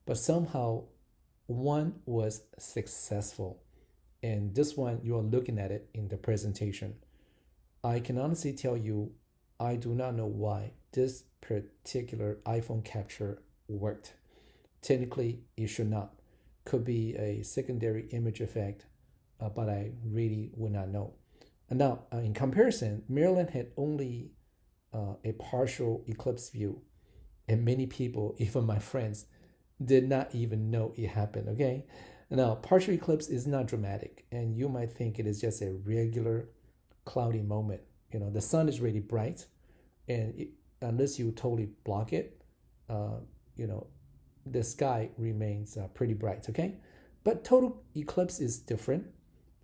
but somehow one was successful, and this one you are looking at it in the presentation. I can honestly tell you, I do not know why this particular iPhone capture worked. Technically, it should not. Could be a secondary image effect, but I really would not know. And now, in comparison, Maryland had only a partial eclipse view, and many people, even my friends, did not even know it happened, okay? Now, partial eclipse is not dramatic, and you might think it is just a regular cloudy moment. The sun is really bright, and unless you totally block it, the sky remains pretty bright, okay? But total eclipse is different.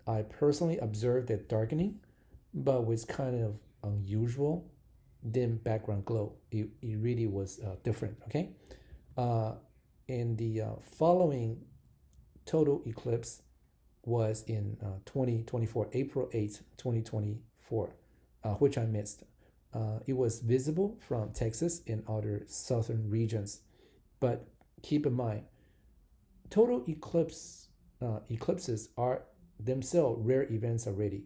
I personally observed that darkening, but with kind of unusual dim background glow. It really was different, okay? And the following total eclipse was in 2024, April 8th, 2024, which I missed. It was visible from Texas and other southern regions. But keep in mind, total eclipses are themselves rare events already,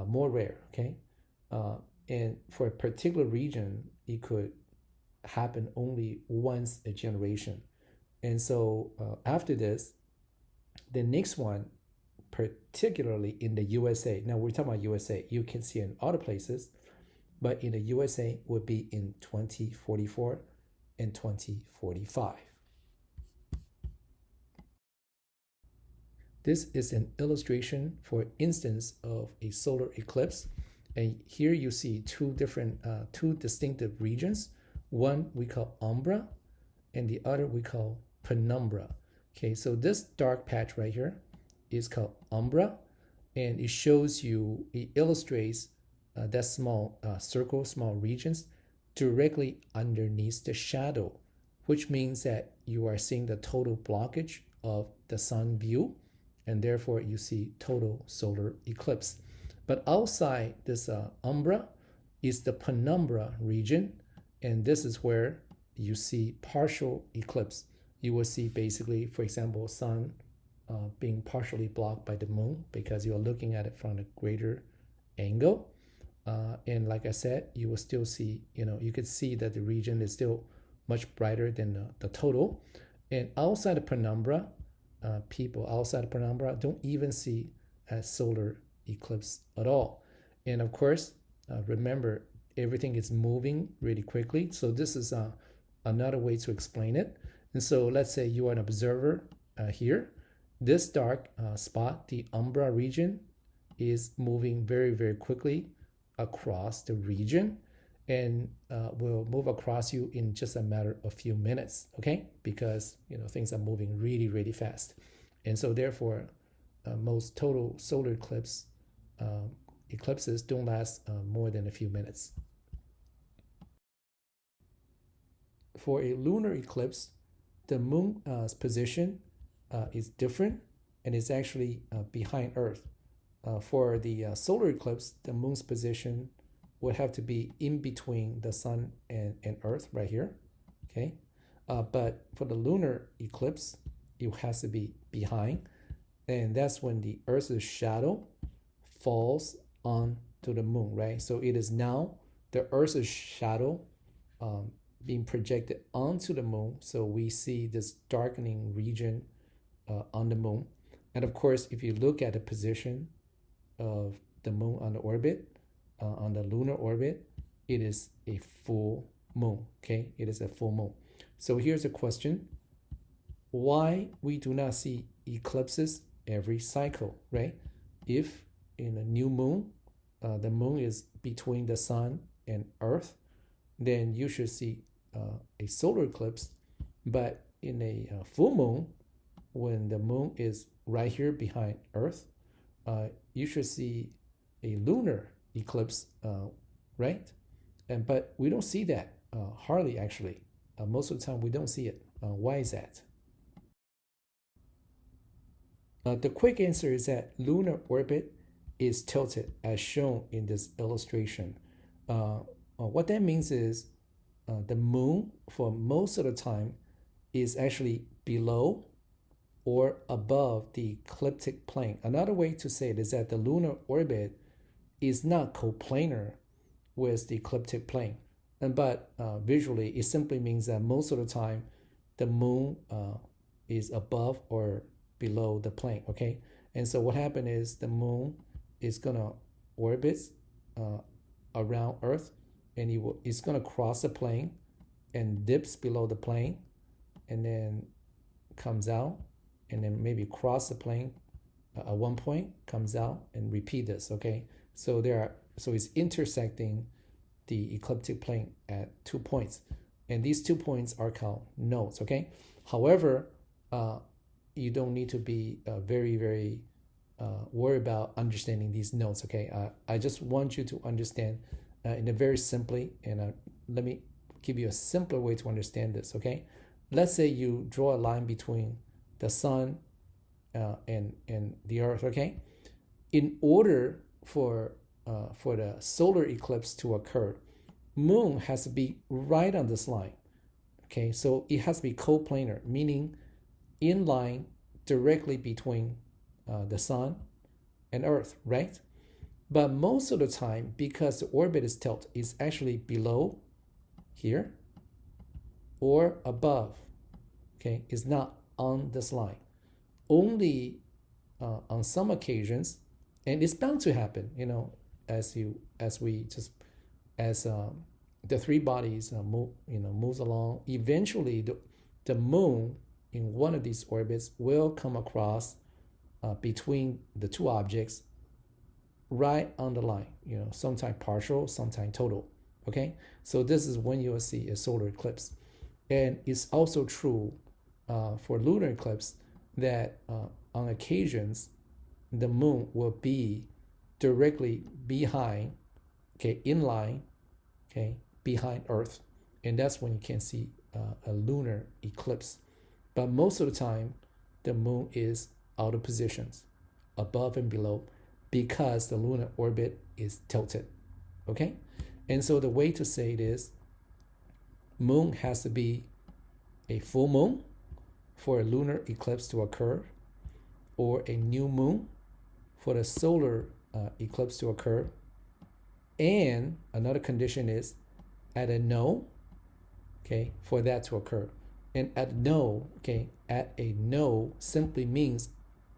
more rare, okay? And for a particular region, it could happen only once a generation. And so after this, The next one, particularly in the USA, now we're talking about USA, you can see in other places, but in the USA would be in 2044 and 2045. This is an illustration, for instance, of a solar eclipse. And here you see two distinctive regions. One we call umbra, and the other we call penumbra. Okay, so this dark patch right here is called umbra, and it illustrates that small circle, small regions directly underneath the shadow, which means that you are seeing the total blockage of the sun view, and therefore you see total solar eclipse. But outside this umbra is the penumbra region, and this is where you see partial eclipse. You will see basically, for example, sun being partially blocked by the moon because you are looking at it from a greater angle. And like I said, you will still see, you could see that the region is still much brighter than the total. And outside the penumbra, people outside the penumbra don't even see a solar eclipse at all. And of course, remember, everything is moving really quickly. So this is another way to explain it. And so let's say you are an observer here. This dark spot, the umbra region, is moving very, very quickly across the region, and will move across you in just a matter of a few minutes, okay? Because things are moving really, really fast. And so therefore, most total solar eclipses don't last more than a few minutes. For a lunar eclipse, the moon's position is different, and is actually behind Earth. For the solar eclipse, the moon's position would have to be in between the sun and Earth right here, okay? But for the lunar eclipse, it has to be behind, and that's when the Earth's shadow falls onto the moon, right? So it is now the Earth's shadow being projected onto the moon, so we see this darkening region on the moon. And of course, if you look at the position of the moon on the orbit, on the lunar orbit, it is a full moon, okay? It is a full moon. So here's a question. Why we do not see eclipses every cycle, right? If in a new moon, the moon is between the sun and Earth, then you should see a solar eclipse. But in a full moon, when the moon is right here behind Earth, you should see a lunar eclipse, right? But we don't see that, hardly actually. Most of the time we don't see it. Why is that? The quick answer is that lunar orbit is tilted as shown in this illustration. What that means is the moon for most of the time is actually below or above the ecliptic plane. Another way to say it is that the lunar orbit is not coplanar with the ecliptic plane. But visually, it simply means that most of the time the moon is above or below the plane, okay? And so what happened is the moon is gonna orbit around Earth, and it's gonna cross the plane and dips below the plane, and then comes out, and then maybe cross the plane at one point, comes out, and repeat this, okay? So it's intersecting the ecliptic plane at 2 points, and these 2 points are called nodes, okay? However, you don't need to be very, very worried about understanding these nodes, okay? I just want you to understand in a very simply, and let me give you a simpler way to understand this, okay? Let's say you draw a line between the sun and the Earth, okay? In order for the solar eclipse to occur, moon has to be right on this line, okay? So it has to be coplanar, meaning in line directly between the sun and Earth, right? But most of the time, because the orbit is tilted, it's actually below here or above, okay? It's not on this line. only on some occasions, and it's bound to happen, as the three bodies moves along. Eventually, the moon in one of these orbits will come across between the two objects, right on the line. Sometime partial, sometime total. Okay, so this is when you'll see a solar eclipse, and it's also true for lunar eclipse that on occasions the moon will be directly behind, okay, in line, okay, behind Earth, and that's when you can see a lunar eclipse. But most of the time, the moon is out of positions, above and below, because the lunar orbit is tilted. Okay, and so the way to say it is, moon has to be a full moon for a lunar eclipse to occur, or a new moon for the solar eclipse to occur. And another condition is at a no, okay, for that to occur. And at no, okay, at a no simply means,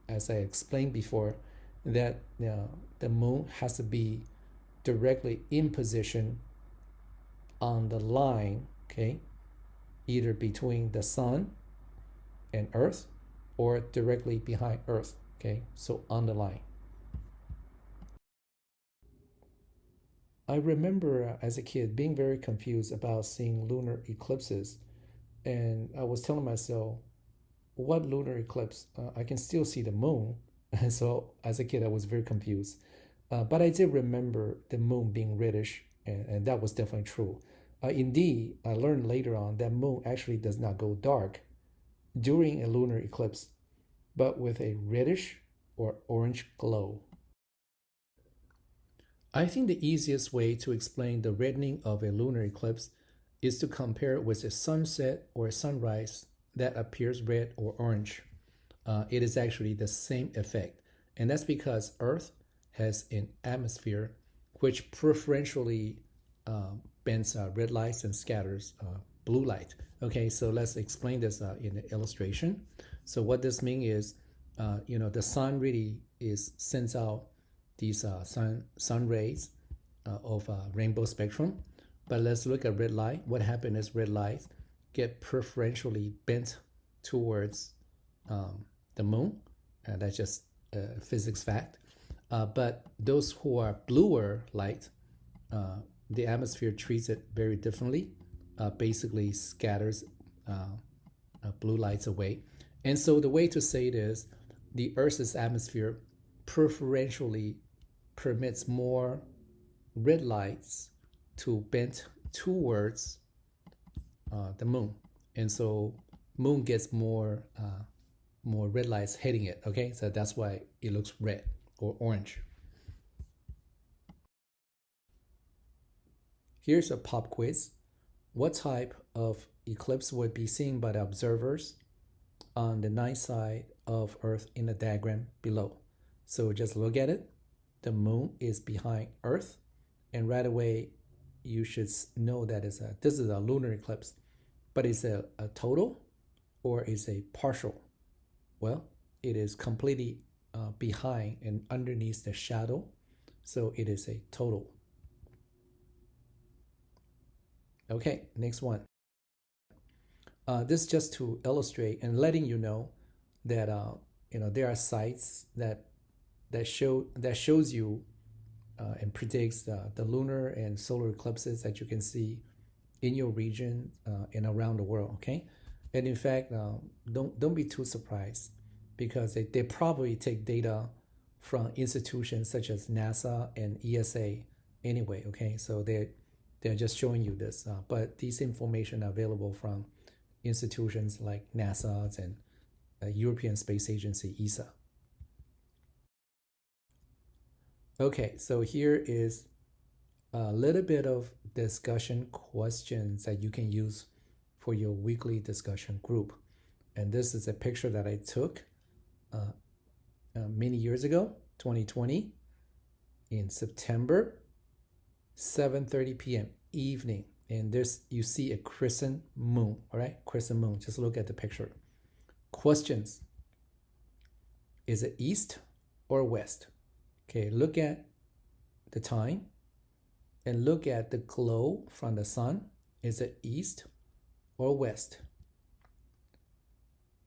as I explained before, that the moon has to be directly in position on the line, okay, either between the sun and Earth or directly behind Earth, okay, so on the line. I remember as a kid being very confused about seeing lunar eclipses, and I was telling myself, what lunar eclipse? I can still see the moon. And so as a kid, I was very confused. But I did remember the moon being reddish, and that was definitely true. Indeed, I learned later on that moon actually does not go dark during a lunar eclipse, but with a reddish or orange glow. I think the easiest way to explain the reddening of a lunar eclipse is to compare it with a sunset or a sunrise that appears red or orange. It is actually the same effect, and that's because Earth has an atmosphere which preferentially bends red lights and scatters blue light. Okay, so let's explain this in the illustration. So what this means is, the sun really sends out these sun rays of rainbow spectrum. But let's look at red light. What happens is red lights get preferentially bent towards the moon. That's just a physics fact. But those who are bluer light, the atmosphere treats it very differently, basically scatters blue lights away. And so the way to say it is, the Earth's atmosphere preferentially permits more red lights to bend towards the moon. And so moon gets more red lights hitting it, okay? So that's why it looks red or orange. Here's a pop quiz. What type of eclipse would be seen by the observers on the night side of Earth in the diagram below? So just look at it. The moon is behind Earth, and right away you should know that this is a lunar eclipse. But is it a total or is it a partial? Well, it is completely behind and underneath the shadow, so it is a total. Okay, next one. This just to illustrate and letting you know that there are sites that shows you and predicts the lunar and solar eclipses that you can see in your region and around the world. Okay, and in fact, don't be too surprised, because they probably take data from institutions such as NASA and ESA anyway. Okay, so they're just showing you this, but these information are available from institutions like NASA and European Space Agency, ESA. Okay, so here is a little bit of discussion questions that you can use for your weekly discussion group. And this is a picture that I took many years ago, 2020, in September, 7:30 p.m. evening. And you see a crescent moon, all right? Crescent moon, just look at the picture. Questions. Is it east or west? Okay, look at the time and look at the glow from the sun. Is it east or west?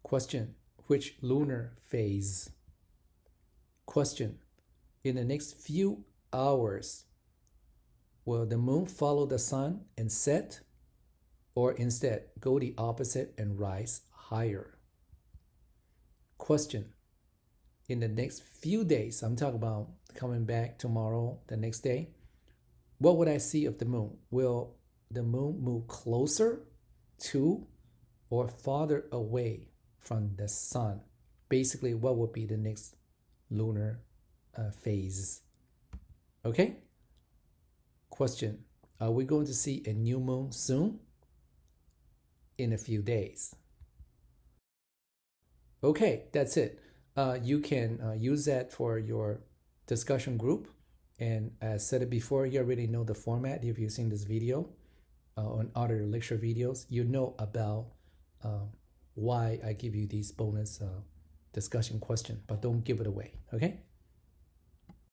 Question, which lunar phase? Question, in the next few hours, will the moon follow the sun and set, or instead go the opposite and rise higher? Question, in the next few days, I'm talking about coming back tomorrow, the next day, what would I see of the moon? Will the moon move closer to or farther away from the sun? Basically, what would be the next lunar phase? Okay? Question, are we going to see a new moon soon? In a few days. Okay, that's it. You can use that for your discussion group. And as said it before, you already know the format. If you've seen this video on other lecture videos, you know about why I give you these bonus discussion questions, but don't give it away, okay?